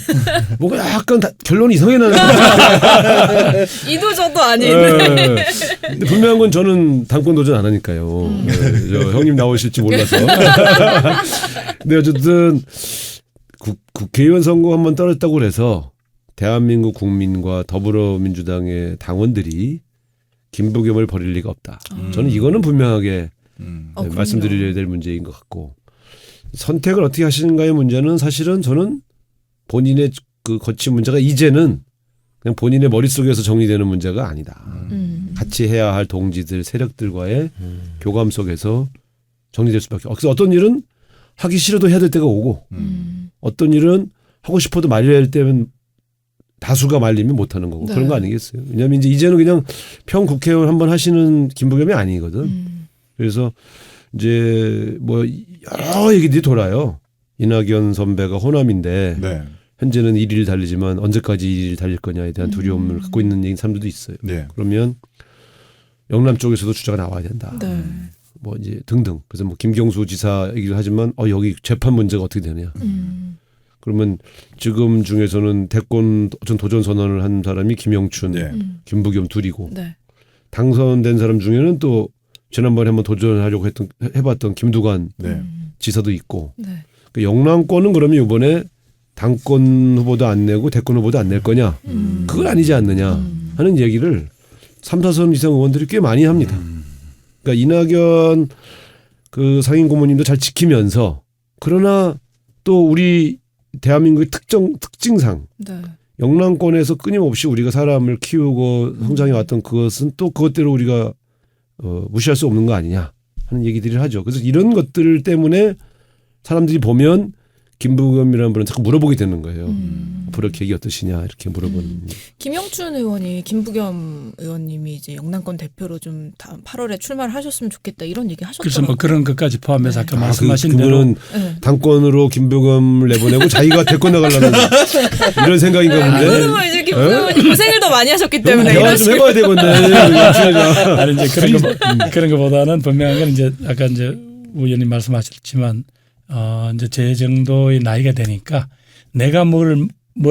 Speaker 3: 뭔가 약간 결론이 이상하게 나는 거예요.
Speaker 1: 이도 저도 아닌.
Speaker 3: 네. 근데 분명한 건 저는 당권 도전 안 하니까요. 네, 저 형님 나오실지 몰라서. 근데 어쨌든 국회의원 선거 한번 떨어졌다고 그래서 대한민국 국민과 더불어민주당의 당원들이 김부겸을 버릴 리가 없다. 저는 이거는 분명하게 말씀드려야 될 문제인 것 같고, 선택을 어떻게 하시는가의 문제는 사실은 저는 본인의 그 거친 문제가 이제는 그냥 본인의 머릿속에서 정리되는 문제가 아니다. 같이 해야 할 동지들 세력들과의 교감 속에서 정리될 수밖에 없고, 그래서 어떤 일은 하기 싫어도 해야 될 때가 오고 어떤 일은 하고 싶어도 말려야 할 때면 다수가 말리면 못하는 거고.
Speaker 1: 네.
Speaker 3: 그런 거 아니겠어요. 왜냐하면 이제는 그냥 평 국회의원 한번 하시는 김부겸이 아니거든. 그래서 이제 뭐 여러 얘기들이 돌아요. 이낙연 선배가 호남인데
Speaker 5: 네.
Speaker 3: 현재는 1위를 달리지만 언제까지 1위를 달릴 거냐에 대한 두려움을 갖고 있는 사람들도 있어요.
Speaker 5: 네.
Speaker 3: 그러면 영남 쪽에서도 주자가 나와야 된다.
Speaker 1: 네.
Speaker 3: 뭐 이제 등등. 그래서 뭐 김경수 지사 얘기를 하지만 여기 재판 문제가 어떻게 되느냐. 그러면 지금 중에서는 대권 도전 선언을 한 사람이 김영춘,
Speaker 5: 네.
Speaker 3: 김부겸 둘이고
Speaker 1: 네.
Speaker 3: 당선된 사람 중에는 또 지난번에 한번 도전하려고 해봤던 김두관
Speaker 5: 네.
Speaker 3: 지사도 있고,
Speaker 1: 네.
Speaker 3: 그 영남권은 그러면 이번에 당권 후보도 안 내고 대권 후보도 안 낼 거냐? 그건 아니지 않느냐 하는 얘기를 3, 4선 이상 의원들이 꽤 많이 합니다. 그러니까 이낙연 그 상임 고모님도 잘 지키면서, 그러나 또 우리 대한민국의 특징상
Speaker 1: 네.
Speaker 3: 영남권에서 끊임없이 우리가 사람을 키우고 성장해 왔던 그것은 또 그것대로 우리가 무시할 수 없는 거 아니냐 하는 얘기들을 하죠. 그래서 이런 것들 때문에 사람들이 보면 김부겸이라는 분은 자꾸 물어보게 되는 거예요. 앞으로 계획이 어떠시냐 이렇게 물어보는.
Speaker 1: 김영춘 의원이 김부겸 의원님이 이제 영남권 대표로 좀 다음 8월에 출마를 하셨으면 좋겠다 이런 얘기
Speaker 4: 그래서
Speaker 1: 하셨더라고요.
Speaker 4: 뭐 그런 것까지 포함해서 아까
Speaker 3: 아,
Speaker 4: 말씀하신 대로
Speaker 3: 그분은
Speaker 1: 네.
Speaker 3: 당권으로 김부겸을 내보내고 자기가 대권 나가려는 이런 생각인가 본데.
Speaker 1: 그거는 뭐 이제 김부겸 의원님 고생을 더 많이 하셨기 때문에
Speaker 3: 대화
Speaker 1: 이런
Speaker 3: 좀
Speaker 1: 식으로.
Speaker 3: 해봐야 되겠네.
Speaker 4: 아니 이제 그런 거보다는 분명한 건 이제 아까 이제 의원님 말씀하셨지만 이제 제 정도의 나이가 되니까 내가 뭘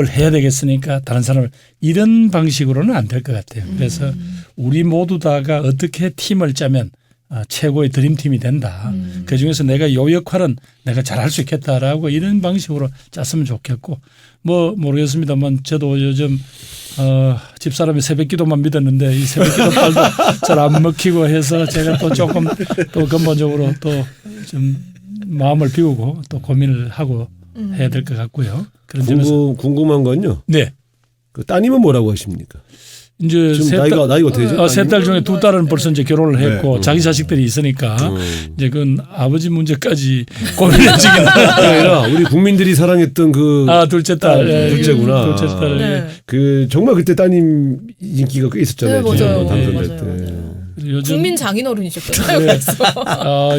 Speaker 4: 해야 되겠으니까 다른 사람을 이런 방식으로는 안 될 것 같아요. 그래서 우리 모두 다가 어떻게 팀을 짜면 최고의 드림팀이 된다. 그중에서 내가 요 역할은 내가 잘할 수 있겠다라고 이런 방식으로 짰으면 좋겠고 뭐 모르겠습니다만 저도 요즘 집사람이 새벽기도만 믿었는데 이 새벽기도 빨도 잘 안 먹히고 해서 제가 또 조금 또 근본적으로 또 좀 마음을 비우고 또 고민을 하고 해야 될 것 같고요. 그런 점에서
Speaker 3: 궁금한 건요.
Speaker 4: 네.
Speaker 3: 그 따님은 뭐라고 하십니까?
Speaker 4: 이제
Speaker 3: 지금 나이가 어떻게 되죠?
Speaker 4: 세 딸 중에 두 딸은 벌써 이제 결혼을 했고 자기 자식들이 있으니까 이제 그건 아버지 문제까지 고민해지기는
Speaker 3: 아니라 우리 국민들이 사랑했던 그
Speaker 4: 둘째 딸
Speaker 3: 둘째구나.
Speaker 4: 둘째 딸
Speaker 1: 네.
Speaker 3: 그 정말 그때 따님 인기가 꽤 있었잖아요.
Speaker 1: 네, 맞아요.
Speaker 3: 당선될
Speaker 1: 네,
Speaker 3: 때.
Speaker 1: 맞아요.
Speaker 4: 요즘
Speaker 1: 국민 장인어른이셨잖아요. 그래서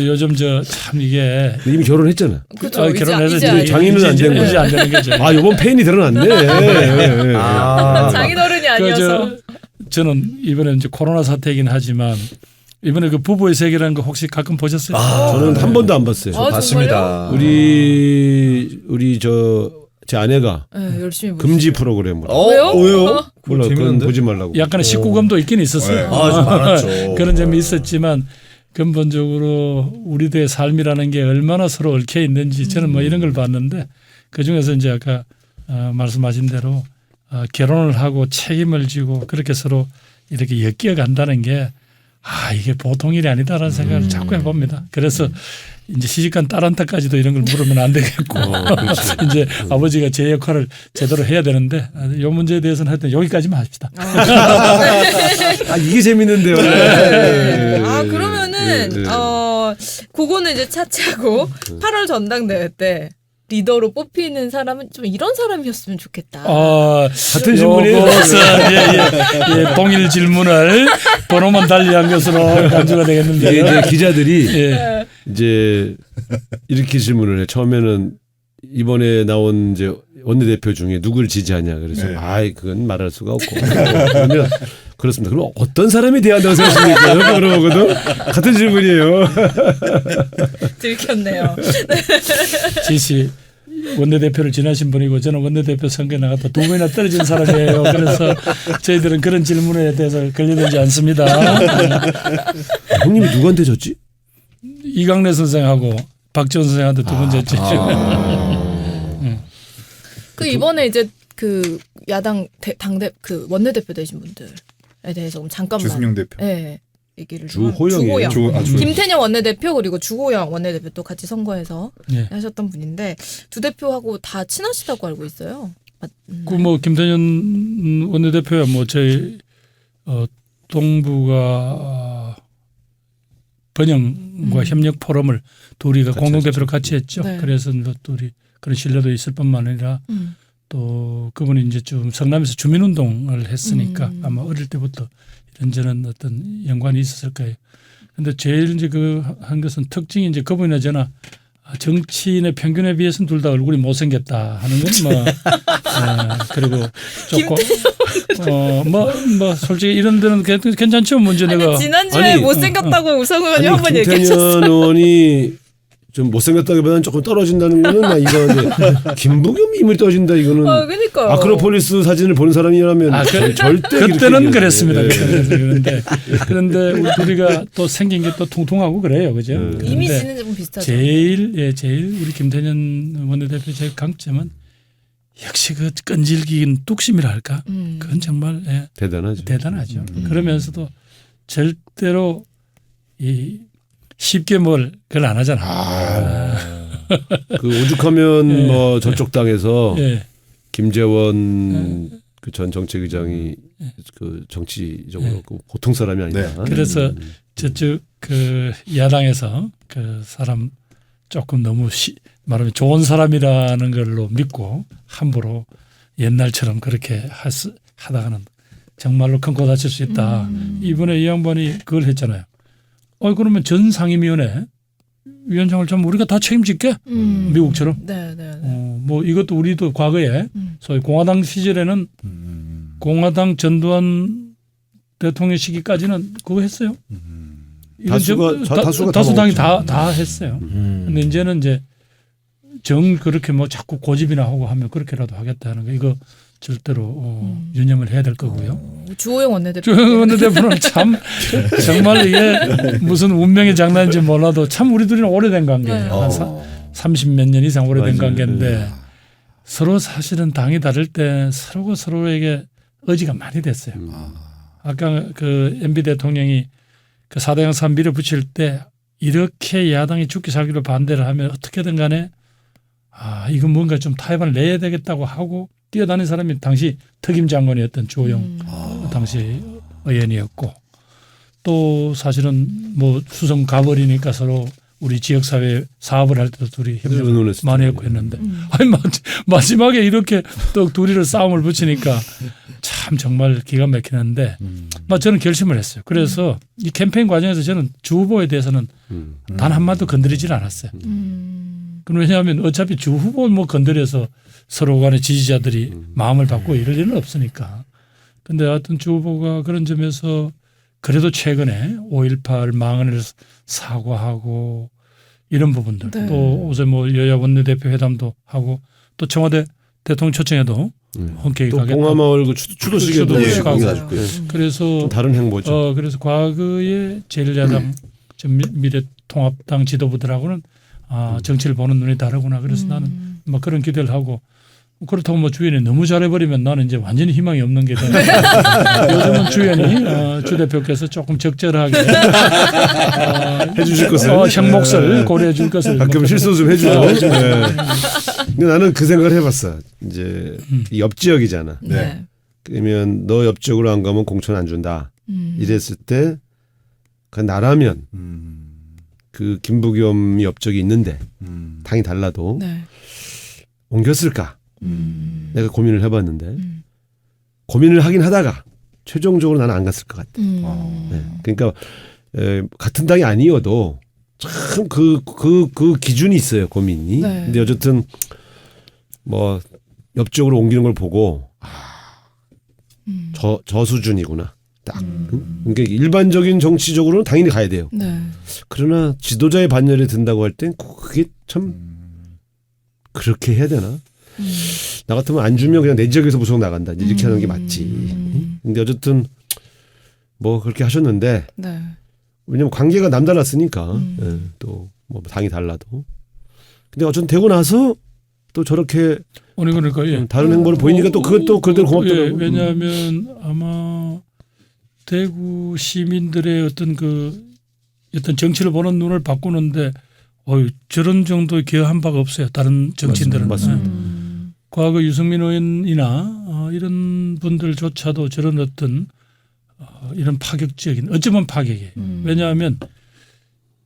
Speaker 4: 요즘 저 참 이게
Speaker 3: 이미 결혼했잖아.
Speaker 1: 그렇죠.
Speaker 4: 결혼해서
Speaker 1: 이제
Speaker 3: 장인은 안 된 거야.
Speaker 4: 이제 안 되는 거죠.
Speaker 3: 아, 요번 팬이 드러났네.
Speaker 1: 장인어른이 아니어서.
Speaker 4: 저는 이번에 이제 코로나 사태이긴 하지만 이번에 그 부부의 세계라는 거 혹시 가끔 보셨어요?
Speaker 3: 저는 한 번도 안 봤어요.
Speaker 1: 아,
Speaker 2: 맞습니다.
Speaker 3: 우리 제 아내가
Speaker 1: 네, 열심히
Speaker 3: 금지 프로그램으로.
Speaker 1: 왜요?
Speaker 2: 왜요?
Speaker 3: 몰라, 그건
Speaker 2: 재밌는데?
Speaker 3: 보지 말라고.
Speaker 4: 약간의 식구감도 있긴 있었어요.
Speaker 2: 네. 좀 많았죠.
Speaker 4: 그런 점이 있었지만 근본적으로 우리들의 삶이라는 게 얼마나 서로 얽혀 있는지 저는 뭐 이런 걸 봤는데 그중에서 이제 아까 말씀하신 대로 결혼을 하고 책임을 지고 그렇게 서로 이렇게 엮여 간다는 게 이게 보통 일이 아니다라는 생각을 자꾸 해봅니다. 그래서 이제 시집간 딸한테까지도 이런 걸 물으면 안 되겠고 이제 아버지가 제 역할을 제대로 해야 되는데 이 문제에 대해서는 하여튼 여기까지만 합시다.
Speaker 3: 이게 재밌는데요.
Speaker 1: 네. 그러면은
Speaker 3: 네.
Speaker 1: 그거는 이제 차치하고 8월 전당대회 때 리더로 뽑히는 사람은 좀 이런 사람이었으면 좋겠다.
Speaker 3: 같은 질문이에요.
Speaker 4: 예, 동일 질문을 번호만 달리한 것으로 간주가
Speaker 3: 이게
Speaker 4: 되겠는데
Speaker 3: 이제 기자들이
Speaker 4: 예.
Speaker 3: 이제 이렇게 질문을 해. 처음에는 이번에 나온 이제 원내대표 중에 누굴 지지하냐. 그래서 그건 말할 수가 없고. 그러면 그렇습니다. 그럼 어떤 사람이 돼야 한다고 생각하십니까? 이렇게 물어보거든. 같은 질문이에요.
Speaker 1: 들켰네요.
Speaker 4: 지시 원내대표를 지나신 분이고 저는 원내대표 선거에 나갔다 2번이나 떨어진 사람이에요. 그래서 저희들은 그런 질문에 대해서 걸려들지 않습니다.
Speaker 3: 형님이 누구한테 졌지?
Speaker 4: 이강래 선생하고 박지원 선생한테 2번 졌죠.
Speaker 1: 그 이번에 이제 그 야당 당대 그 원내대표 되신 분들에 대해서 잠깐만.
Speaker 5: 주승용 대표.
Speaker 1: 네. 얘기를 좀
Speaker 3: 주호영이에요.
Speaker 1: 주호영.
Speaker 5: 주호영.
Speaker 1: 김태년 원내대표 그리고 주호영 원내대표 또 같이 선거해서
Speaker 4: 예.
Speaker 1: 하셨던 분인데 두 대표하고 다 친하시다고 알고 있어요.
Speaker 4: 그 뭐 김태년 원내대표야 뭐 저희 동부가 번영과 협력 포럼을 둘이가 공동대표로 같이 했죠.
Speaker 1: 네.
Speaker 4: 그래서 뭐 둘이 그런 신뢰도 있을 뿐만 아니라 또 그분이 이제 좀 성남에서 주민운동을 했으니까 아마 어릴 때부터 이런저런 어떤 연관이 있었을 거예요. 그런데 제일 이제 그 한 것은 특징이 이제 그분이나 저나 정치인의 평균에 비해서는 둘 다 얼굴이 못생겼다 하는 건 뭐 그리고 조금 뭐 솔직히 이런 데는 괜찮죠. 문제 내가
Speaker 1: 지난주에
Speaker 3: 아니,
Speaker 1: 못생겼다고 우성 의원이 한 번
Speaker 3: 김태년
Speaker 1: 얘기하셨어요.
Speaker 3: 의원이 좀 못생겼다기보다는 조금 떨어진다는 거는 나 이거는데 김부겸이 인물이 떨어진다 이거는
Speaker 1: 그러니까요.
Speaker 3: 아크로폴리스 사진을 본 사람이라면 절대
Speaker 4: 그때는
Speaker 3: 그렇게
Speaker 4: 그랬습니다.
Speaker 3: 얘기해요.
Speaker 4: 그런데 우리 둘이가 또 생긴 게 또 통통하고 그래요, 그죠? 그런데
Speaker 1: 이미지는 좀 비슷하죠.
Speaker 4: 제일 우리 김태년 원내대표 제일 강점은 역시 그 끈질긴 뚝심이라 할까? 그건 정말 대단하죠. 그러면서도 절대로 쉽게 뭘 그걸 안 하잖아.
Speaker 3: 그 오죽하면 뭐 저쪽 당에서 김재원 그 전 정책의장이 그 정치적으로 그 보통 사람이 아니다.
Speaker 4: 그래서 저쪽 그 야당에서 그 사람 조금 너무 말하면 좋은 사람이라는 걸로 믿고 함부로 옛날처럼 그렇게 하다가는 정말로 큰 코 다칠 수 있다. 이번에 이 양반이 그걸 했잖아요. 그러면 전 상임위원회 위원장을 좀 우리가 다 책임질게. 미국처럼.
Speaker 1: 네.
Speaker 4: 뭐 이것도 우리도 과거에 소위 공화당 시절에는 공화당 전두환 대통령 시기까지는 그거 했어요. 이건 다수당이 다 했어요. 근데 이제는 이제 그렇게 뭐 자꾸 고집이나 하고 하면 그렇게라도 하겠다 하는 거 이거 절대로 유념을 해야 될 거고요.
Speaker 1: 주호영 원내대표.
Speaker 4: 주호영 원내대표는 참 정말 이게 무슨 운명의 장난인지 몰라도 참 우리 둘이는 오래된 관계예요. 한 30몇 년 이상 오래된 관계인데 서로 사실은 당이 다를 때 서로가 서로에게 의지가 많이 됐어요. 아까 그 MB 대통령이 그 4대 강산 밀어붙일 때 이렇게 야당이 죽기 살기로 반대를 하면 어떻게든 간에 이건 뭔가 좀 타협을 내야 되겠다고 하고 뛰어다닌 사람이 당시 특임 장관이었던 주호영 당시 의원이었고 또 사실은 뭐 수성 가버리니까 서로 우리 지역사회 사업을 할 때도 둘이 협력을 많이 했고 했는데 아니 마지막에 이렇게 또 둘이를 싸움을 붙이니까 참 정말 기가 막히는데 저는 결심을 했어요. 그래서 이 캠페인 과정에서 저는 주 후보에 대해서는 단 한마디도 건드리질 않았어요. 왜냐하면 어차피 주 후보 뭐 건드려서 서로 간의 지지자들이 마음을 바꾸고 이럴 일은 없으니까. 근데 하여튼 주 후보가 그런 점에서 그래도 최근에 5.18 망언을 사과하고 이런 부분들 또 어제 뭐 여야 원내대표 회담도 하고 또 청와대 대통령 초청에도 흔쾌히 가겠다.
Speaker 3: 봉화마을 그 추도식에도 가고.
Speaker 4: 그래서
Speaker 3: 다른 행보죠.
Speaker 4: 그래서 과거에 제1야당 미래통합당 지도부들하고는 정치를 보는 눈이 다르구나. 그래서 나는 뭐 그런 기대를 하고 그렇다고 뭐 주연이 너무 잘해버리면 나는 이제 완전히 희망이 없는 게 되는 요즘은 주연이 주 대표께서 조금 적절하게
Speaker 3: 해주실 것을
Speaker 4: 형목을 고려해 줄 것을
Speaker 3: 가끔 실수 좀 해주죠. 근데 나는 그 생각을 해봤어. 이제 옆 지역이잖아.
Speaker 1: 네.
Speaker 3: 그러면 너 옆 지역으로 안 가면 공천 안 준다. 이랬을 때 그 나라면 그 김부겸이 옆쪽이 있는데 당이 달라도
Speaker 1: 네.
Speaker 3: 옮겼을까? 내가 고민을 해봤는데 고민을 하긴 하다가 최종적으로 나는 안 갔을 것 같아. 네. 그러니까 같은 당이 아니어도 참 그 기준이 있어요. 고민이.
Speaker 1: 네.
Speaker 3: 근데 어쨌든 뭐 옆쪽으로 옮기는 걸 보고 저 수준이구나. 딱. 그러니까 일반적인 정치적으로는 당연히 가야 돼요.
Speaker 1: 네.
Speaker 3: 그러나 지도자의 반열에 든다고 할 땐 그게 참 그렇게 해야 되나? 나 같으면 안 주면 그냥 내 지역에서 무조건 나간다. 이렇게 하는 게 맞지. 근데 어쨌든 뭐 그렇게 하셨는데
Speaker 1: 네.
Speaker 3: 왜냐면 관계가 남달랐으니까 예, 또 뭐 당이 달라도. 근데 어쨌든 되고 나서 또 저렇게
Speaker 4: 그러니까
Speaker 3: 다른 행보를 보이니까 또 그것도 그대로 고맙더라고요.
Speaker 4: 왜냐하면 아마 대구 시민들의 어떤 정치를 보는 눈을 바꾸는데 저런 정도의 기여한 바가 없어요. 다른 정치인들은.
Speaker 3: 맞습니다.
Speaker 4: 과거 유승민 의원이나 이런 분들조차도 저런 어떤 이런 파격적인 어쩌면 파격이에요. 왜냐하면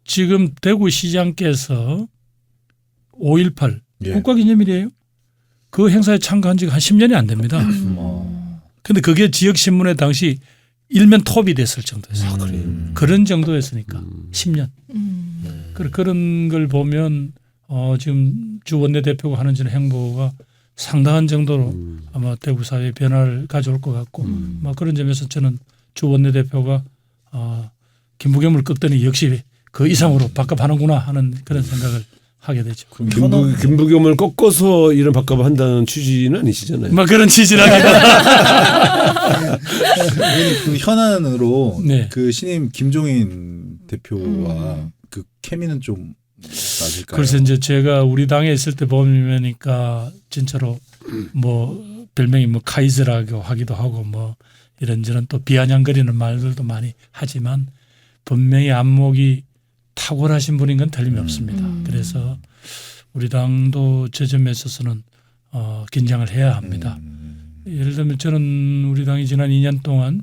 Speaker 4: 지금 대구시장께서 5.18 국가기념일이에요. 그 행사에 참가한 지가 한 10년이 안 됩니다. 그런데 그게 지역신문에 당시 일면 톱이 됐을 정도였어요. 그런 정도였으니까 10년. 그런 걸 보면 지금 주 원내대표가 하는 저런 행보가 상당한 정도로 아마 대구 사회에 변화를 가져올 것 같고 그런 점에서 저는 주 원내대표가 김부겸을 꺾더니 역시 그 이상으로 바꿔하는구나 하는 그런 생각을 하게 되죠.
Speaker 3: 김부겸을 꺾어서 이런 바꿔 한다는 취지는 아니시잖아요.
Speaker 4: 그런 취지라기보다
Speaker 5: 그 현안으로
Speaker 4: 네.
Speaker 5: 그 신임 김종인 대표와 그 케미는 좀 맞을까요?
Speaker 4: 그래서 이제 제가 우리 당에 있을 때 보니까 진짜로 뭐 별명이 뭐 카이즈라고 하기도 하고 뭐 이런저런 또 비아냥거리는 말들도 많이 하지만 분명히 안목이 탁월하신 분인 건 틀림없습니다. 그래서 우리 당도 저 점에 있어서는 긴장을 해야 합니다. 예를 들면 저는 우리 당이 지난 2년 동안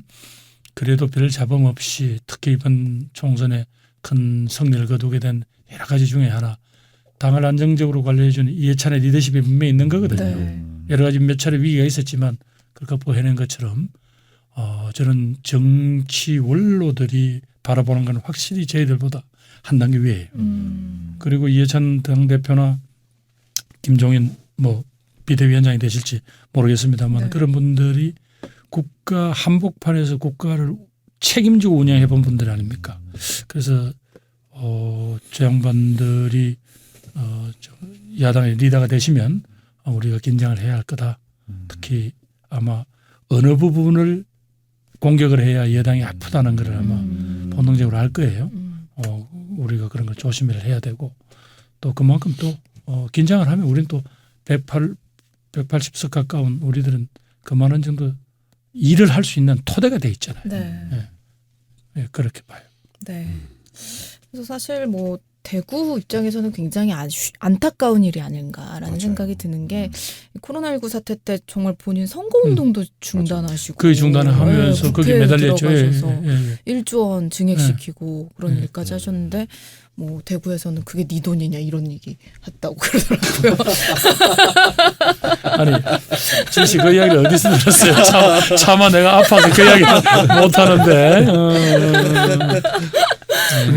Speaker 4: 그래도 별 잡음 없이 특히 이번 총선에 큰 승리를 거두게 된 여러 가지 중에 하나 당을 안정적으로 관리해 주는 이해찬의 리더십이 분명히 있는 거거든요.
Speaker 1: 네.
Speaker 4: 여러 가지 몇 차례 위기가 있었지만 그걸 극복해낸 것처럼 저는 정치 원로들이 바라보는 건 확실히 저희들보다 한 단계 위에요. 그리고 이해찬 당대표나 김종인 뭐 비대위원장이 되실지 모르겠습니다만
Speaker 1: 네.
Speaker 4: 그런 분들이 국가 한복판에서 국가를 책임지고 운영해 본 분들 아닙니까? 그래서 저 양반들이 야당의 리더가 되시면 우리가 긴장을 해야 할 거다. 특히 아마 어느 부분을 공격을 해야 여당이 아프다는 걸 아마 본능적으로 알 거예요. 우리가 그런 걸 조심을 해야 되고 또 그만큼 또 긴장을 하면 우리는 또 180석 가까운 우리들은 그만한 정도 일을 할 수 있는 토대가 돼 있잖아요.
Speaker 1: 네.
Speaker 4: 네, 그렇게 봐요.
Speaker 1: 네. 그래서 사실 뭐 대구 입장에서는 굉장히 안타까운 일이 아닌가라는
Speaker 5: 맞아요.
Speaker 1: 생각이 드는 게 코로나19 사태 때 정말 본인 선거운동도 중단하시고
Speaker 4: 그 중단을 하면서
Speaker 1: 네,
Speaker 4: 거기
Speaker 1: 국회에
Speaker 4: 매달렸죠.
Speaker 1: 들어가셔서
Speaker 4: 예.
Speaker 1: 1조 원 증액시키고 그런
Speaker 4: 네.
Speaker 1: 일까지 하셨는데 뭐 대구에서는 그게 네 돈이냐 이런 얘기 했다고 그러더라고요.
Speaker 4: 아니 진씨 그 이야기를 어디서 들었어요? 차마 내가 아파서 그 이야기 못 하는데.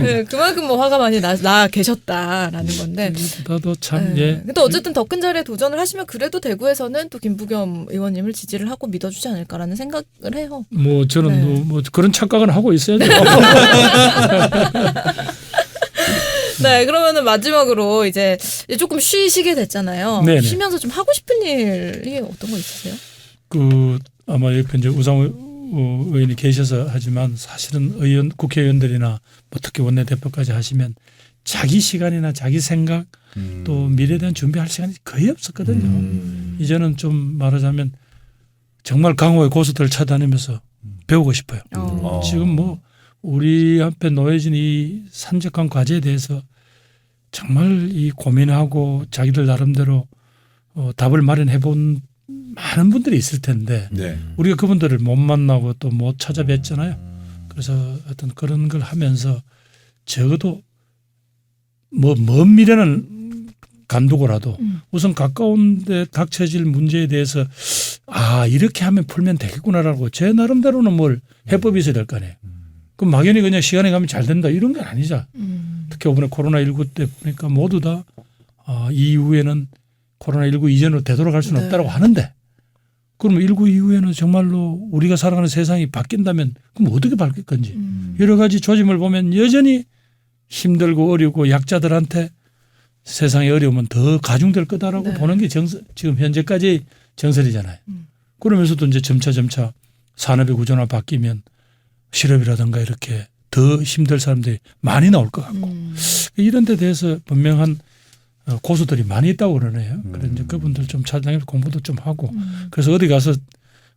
Speaker 1: 네, 그만큼 뭐 화가 많이 나 계셨다라는 건데.
Speaker 4: 나도 참
Speaker 1: 네.
Speaker 4: 예.
Speaker 1: 근데 어쨌든 더 큰 자리에 도전을 하시면 그래도 대구에서는 또 김부겸 의원님을 지지를 하고 믿어주지 않을까라는 생각을 해요.
Speaker 4: 뭐 저는
Speaker 1: 네.
Speaker 4: 뭐 그런 착각은 하고 있어야죠.
Speaker 1: 네, 그러면은 마지막으로 이제 조금 쉬시게 됐잖아요.
Speaker 4: 네네.
Speaker 1: 쉬면서 좀 하고 싶은 일이 어떤 거 있으세요?
Speaker 4: 그 아마 옆에 이제 우상호 의원이 계셔서 하지만 사실은 국회의원들이나 뭐 특히 원내대표까지 하시면 자기 시간이나 자기 생각 또 미래에 대한 준비할 시간이 거의 없었거든요. 이제는 좀 말하자면 정말 강호의 고수들을 찾아다니면서 배우고 싶어요. 지금 뭐 우리 앞에 놓여진 이 산적한 과제에 대해서 정말 이 고민하고 자기들 나름대로 답을 마련해 본 많은 분들이 있을 텐데
Speaker 5: 네.
Speaker 4: 우리가 그분들을 못 만나고 또 못 찾아뵀잖아요. 그래서 어떤 그런 걸 하면서 적어도 뭐 먼 미래는 간두고라도 우선 가까운 데 닥쳐질 문제에 대해서 이렇게 하면 풀면 되겠구나라고 제 나름대로는 뭘 해법이 있어야 될 거 아니에요. 그럼 막연히 그냥 시간이 가면 잘 된다 이런 건 아니죠. 특히 이번에 코로나19 때 보니까 모두 다 이후에는 코로나19 이전으로 되돌아갈 수는
Speaker 1: 네.
Speaker 4: 없다고 하는데 그럼 19 이후에는 정말로 우리가 살아가는 세상이 바뀐다면 그럼 어떻게 바뀔 건지 여러 가지 조짐을 보면 여전히 힘들고 어렵고 약자들한테 세상의 어려움은 더 가중될 거다라고
Speaker 1: 네.
Speaker 4: 보는 게 지금 현재까지 정설이잖아요. 그러면서도 이제 점차 산업의 구조가 바뀌면 실업이라든가 이렇게 더 힘들 사람들이 많이 나올 것 같고 이런 데 대해서 분명한 고수들이 많이 있다고 그러네요. 그래서 이제 그분들 좀 찾아다니면서 공부도 좀 하고 그래서 어디 가서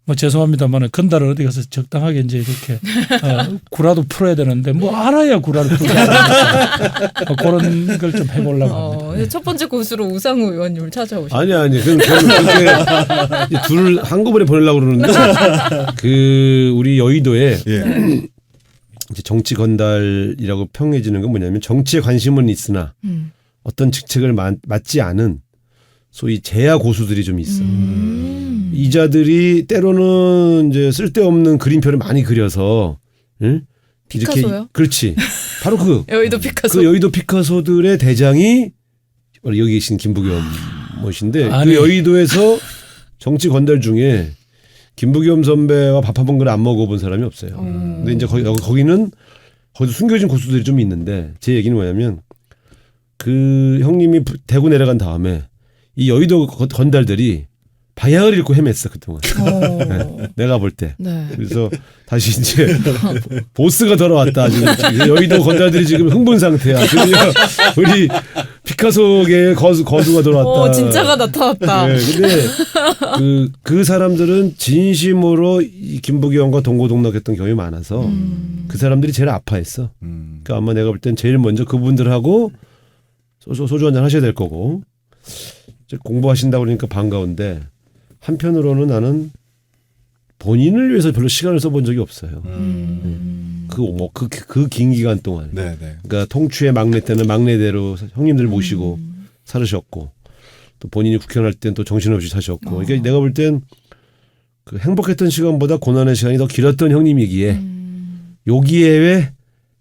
Speaker 4: 뭐 죄송합니다만 건달을 어디 가서 적당하게 이제 이렇게 구라도 풀어야 되는데 뭐 알아야 구라를 풀어야 되니까 그런 걸 좀 해보려고 합니다.
Speaker 1: 첫 번째 고수로 우상호 의원님을 찾아오셨어요.
Speaker 3: 아니. 그럼 그렇게 둘을 한꺼번에 보내려고 그러는데 그 우리 여의도에
Speaker 5: 예.
Speaker 3: 이제 정치 건달이라고 평해지는 건 뭐냐면 정치에 관심은 있으나 어떤 직책을 맡지 않은 소위 재야 고수들이 좀 있어. 이자들이 때로는 이제 쓸데없는 그림표를 많많이 그려서 응?
Speaker 1: 피카소요?
Speaker 3: 그렇지. 바로
Speaker 1: 여의도 피카소.
Speaker 3: 그 여의도 피카소들의 대장이 여기 계신 김부겸 모신데 그 여의도에서 정치 건달 중에 김부겸 선배와 밥 한 번 그래 안 먹어본 사람이 없어요. 근데 이제 거기는 숨겨진 고수들이 좀 있는데 제 얘기는 뭐냐면 그 형님이 대구 내려간 다음에 이 여의도 건달들이 방향을 잃고 헤맸어 그동안. 네, 내가 볼 때.
Speaker 1: 네.
Speaker 3: 그래서 다시 이제 보스가 돌아왔다. 지금 여의도 건달들이 지금 흥분 상태야. 드디어 우리 피카소계의 거수가 돌아왔다.
Speaker 1: 진짜가 나타났다.
Speaker 3: 네, 근데 그 사람들은 진심으로 이 김부겸과 동고동락했던 경험이 많아서 그 사람들이 제일 아파했어. 그러니까 아마 내가 볼 땐 제일 먼저 그분들하고 소주 한잔 하셔야 될 거고 공부하신다고 그러니까 반가운데 한편으로는 나는 본인을 위해서 별로 시간을 써본 적이 없어요. 그 긴 기간 동안.
Speaker 5: 네.
Speaker 3: 그러니까 통추의 막내 때는 막내대로 형님들 모시고 살으셨고 또 본인이 국회의원 할 땐 또 정신없이 사셨고 그러니까 내가 볼 땐 그 행복했던 시간보다 고난의 시간이 더 길었던 형님이기에 여기에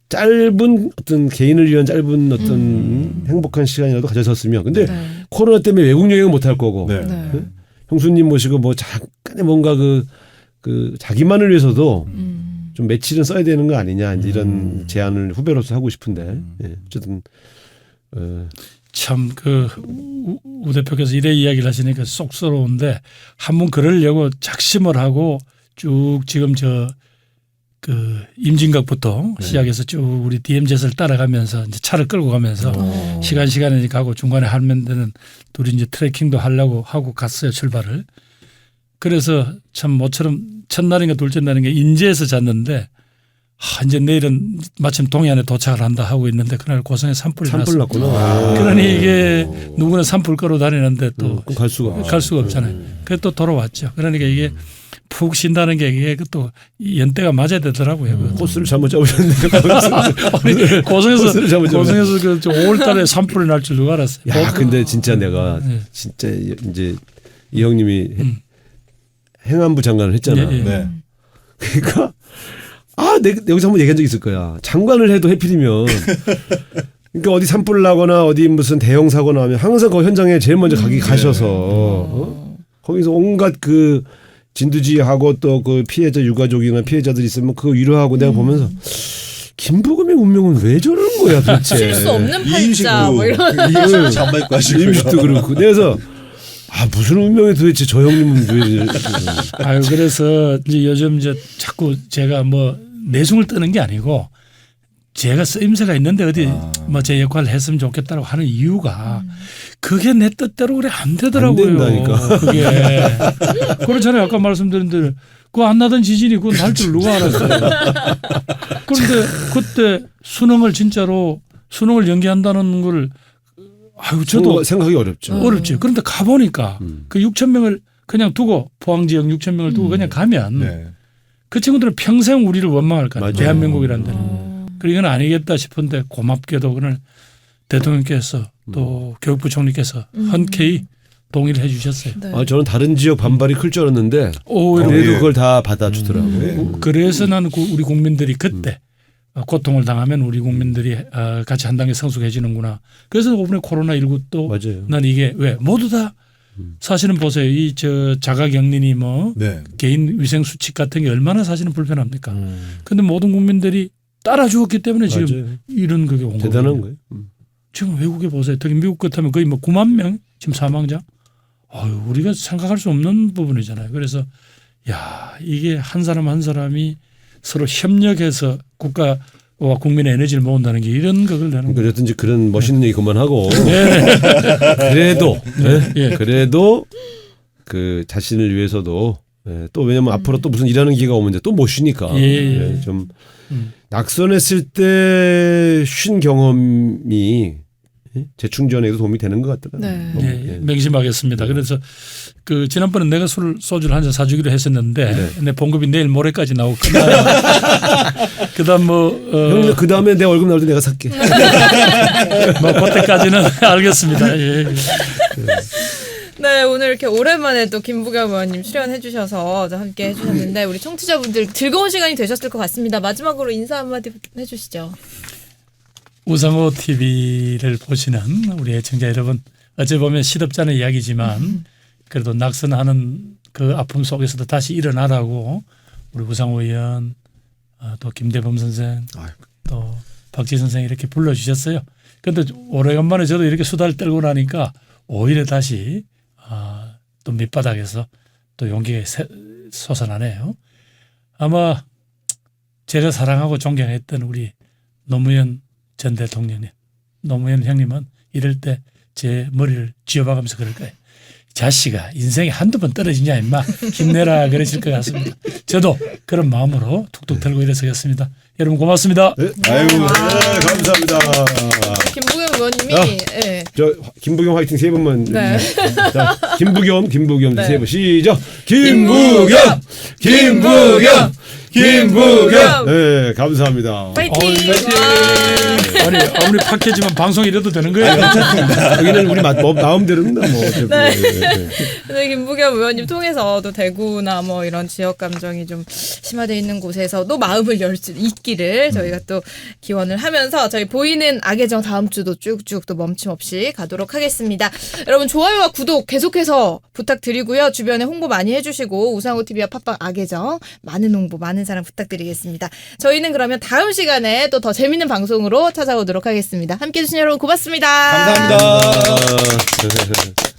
Speaker 3: 짧은 어떤 개인을 위한 짧은 어떤 행복한 시간이라도 가졌었으면 근데
Speaker 1: 네.
Speaker 3: 코로나 때문에 외국 여행은 못 할 거고
Speaker 5: 네.
Speaker 1: 네.
Speaker 3: 형수님 모시고 뭐 잠깐의 뭔가 그 자기만을 위해서도 좀 며칠은 써야 되는 거 아니냐 이제 이런 제안을 후배로서 하고 싶은데 예, 어쨌든
Speaker 4: 참 그 우 대표께서 이래 이야기를 하시니까 쏙스러운데 한번 그러려고 작심을 하고 쭉 지금 그 임진각부터 시작해서 쭉 우리 DMZ를 따라가면서 이제 차를 끌고 가면서 시간에 가고 중간에 하면 되는 둘이 이제 트레킹도 하려고 하고 갔어요 출발을. 그래서 참 모처럼 첫날인가 둘째 날인가 인제에서 잤는데 이제 내일은 마침 동해안에 도착을 한다 하고 있는데 그날 고성에 산불이
Speaker 3: 산불
Speaker 4: 났어.
Speaker 3: 났구나.
Speaker 4: 그러니 이게 누구나 산불 끌어 다니는데 또
Speaker 3: 그럼 갈 수가 없죠.
Speaker 4: 갈 수가 없잖아요. 그래서 또 돌아왔죠. 그러니까 이게 푹 쉰다는 게 이게 또 연대가 맞아야 되더라고요.
Speaker 3: 코스를 잘못 잡으셨네요.
Speaker 4: 아니, 고성에서
Speaker 3: 코스를 잘못 잡으셨네.
Speaker 4: 그 5월달에 산불이 날 줄 누가 알았어요.
Speaker 3: 야 근데 진짜 내가 진짜 이제 이 형님이 행안부 장관을 했잖아.
Speaker 4: 예, 예.
Speaker 5: 네.
Speaker 3: 그러니까 내가 여기서 한번 얘기한 적 있을 거야. 장관을 해도 해필이면 그러니까 어디 산불 나거나 어디 무슨 대형 사고 나면 항상 그 현장에 제일 먼저 가셔서 거기서 온갖 그 진두지휘하고 또 그 피해자 유가족이나 피해자들 있으면 그거 위로하고 내가 보면서 김부겸의 운명은 왜 저러는 거야 도대체.
Speaker 1: 실수 없는
Speaker 5: 이임식도
Speaker 1: 팔자 뭐 이런.
Speaker 5: 이임식도 잠바 입고 하시고요.
Speaker 3: 임식도 그렇고. 그래서 무슨 운명이 도대체 저 형님은 왜
Speaker 4: 아유 그래서 이제 요즘 이제 자꾸 제가 뭐 내숭을 뜨는 게 아니고 제가 쓰임새가 있는데 어디 뭐 제 역할을 했으면 좋겠다고 하는 이유가 그게 내 뜻대로 그래 안 되더라고요.
Speaker 3: 안 된다니까.
Speaker 4: 그게 그렇잖아요. 아까 말씀드린 대로 그거 안 나던 지진이 그건 날 줄 누가 알았어요. 그런데 그때 수능을 연기한다는 걸 저도
Speaker 3: 생각하기 어렵죠.
Speaker 4: 어렵지. 그런데 가보니까 그 6천 명을 그냥 두고 포항 지역 6천 명을 두고 그냥 가면
Speaker 5: 네.
Speaker 4: 그 친구들은 평생 우리를 원망할 거야.
Speaker 3: 맞아요.
Speaker 4: 대한민국이라는 데는. 그리고 이건 아니겠다 싶은데 고맙게도 그날 대통령께서 또 교육부 총리께서 흔쾌히 동의를 해 주셨어요.
Speaker 1: 네.
Speaker 3: 저는 다른 지역 반발이 클 줄 알았는데 그래도
Speaker 5: 예.
Speaker 3: 그걸 다 받아주더라고요.
Speaker 4: 그래서 나는 우리 국민들이 그때 고통을 당하면 우리 국민들이 같이 한 단계 성숙해지는구나. 그래서 이번에 코로나19도
Speaker 3: 맞아요.
Speaker 4: 난 이게 왜 모두 다 사실은 보세요. 이 자가격리니 뭐
Speaker 5: 네.
Speaker 4: 개인 위생 수칙 같은 게 얼마나 사실은 불편합니까? 그런데 모든 국민들이 따라 주었기 때문에 지금
Speaker 3: 맞아요.
Speaker 4: 이런 그게 온
Speaker 3: 대단한
Speaker 4: 거예요.
Speaker 3: 거예요.
Speaker 4: 지금 외국에 보세요. 특히 미국 같으면 거의 뭐 9만 명 지금 사망자. 우리가 생각할 수 없는 부분이잖아요. 그래서 이게 한 사람 한 사람이 서로 협력해서 국가와 국민의 에너지를 모은다는 게 이런 것을 내는 거예요.
Speaker 3: 그랬든지 그런 멋있는 얘기 그만하고
Speaker 4: 네.
Speaker 3: 그래도
Speaker 4: 예.
Speaker 3: 그래도 그 자신을 위해서도 또 왜냐면 앞으로 또 무슨 일하는 기회가 오면 이제 또 못 쉬니까
Speaker 4: 예.
Speaker 3: 좀 낙선했을 때 쉰 경험이 재충전에도 도움이 되는 것 같더라고요.
Speaker 1: 네.
Speaker 4: 예, 명심하겠습니다. 그래서 그 지난번에 내가 소주를 한 잔 사주기로 했었는데 내 봉급이 내일 모레까지 나오고 그다음
Speaker 3: 형님 그 다음에 내 월급 나올 때 내가 살게.
Speaker 4: 뭐 그때까지는 알겠습니다. 예.
Speaker 1: 네, 오늘 이렇게 오랜만에 또 김부겸 의원님 출연해 주셔서 함께 해주셨는데 우리 청취자분들 즐거운 시간이 되셨을 것 같습니다. 마지막으로 인사 한마디 해주시죠.
Speaker 4: 우상호 TV를 보시는 우리 애청자 여러분, 어찌 보면 시덥잖은 이야기지만 그래도 낙선하는 그 아픔 속에서도 다시 일어나라고 우리 우상호 의원, 또 김대범 선생, 또 박지 선생 이렇게 불러주셨어요. 그런데 오래간만에 저도 이렇게 수다를 떨고 나니까 오히려 다시 또 밑바닥에서 또 용기가 솟아나네요. 아마 제가 사랑하고 존경했던 우리 노무현 전 대통령님, 노무현 형님은 이럴 때 제 머리를 쥐어박으면서 그럴 거예요. 자식아, 인생에 한두 번 떨어지냐 임마, 힘내라 그러실 것 같습니다. 저도 그런 마음으로 툭툭 들고 일어서겠습니다. 여러분 고맙습니다.
Speaker 3: 네. 감사합니다.
Speaker 1: 김부겸 의원님이
Speaker 3: 저 김부겸 화이팅 세 번만.
Speaker 1: 네.
Speaker 3: 자, 김부겸
Speaker 1: 네.
Speaker 3: 세 번 시작. 김부겸 김부겸. 네, 감사합니다.
Speaker 1: 파이팅!
Speaker 4: 와. 아니 아무리 팟캐지만 방송 이래도 되는 거예요?
Speaker 3: 여기는 우리 마음대로입니다. 뭐 어차피.
Speaker 1: 네.
Speaker 3: 네.
Speaker 1: 네, 김부겸 의원님 통해서 또 대구나 뭐 이런 지역 감정이 좀 심화되어 있는 곳에서도 마음을 열 수 있기를 저희가 또 기원을 하면서 저희 보이는 악예정 다음 주도 쭉쭉 또 멈춤 없이 가도록 하겠습니다. 여러분 좋아요와 구독 계속해서 부탁드리고요. 주변에 홍보 많이 해주시고 우상호 TV와 팟빵 악예정 많은 홍보 많은 사랑 부탁드리겠습니다. 저희는 그러면 다음 시간에 또 더 재밌는 방송으로 찾아오도록 하겠습니다. 함께해 주신 여러분 고맙습니다.
Speaker 5: 감사합니다.
Speaker 3: 아,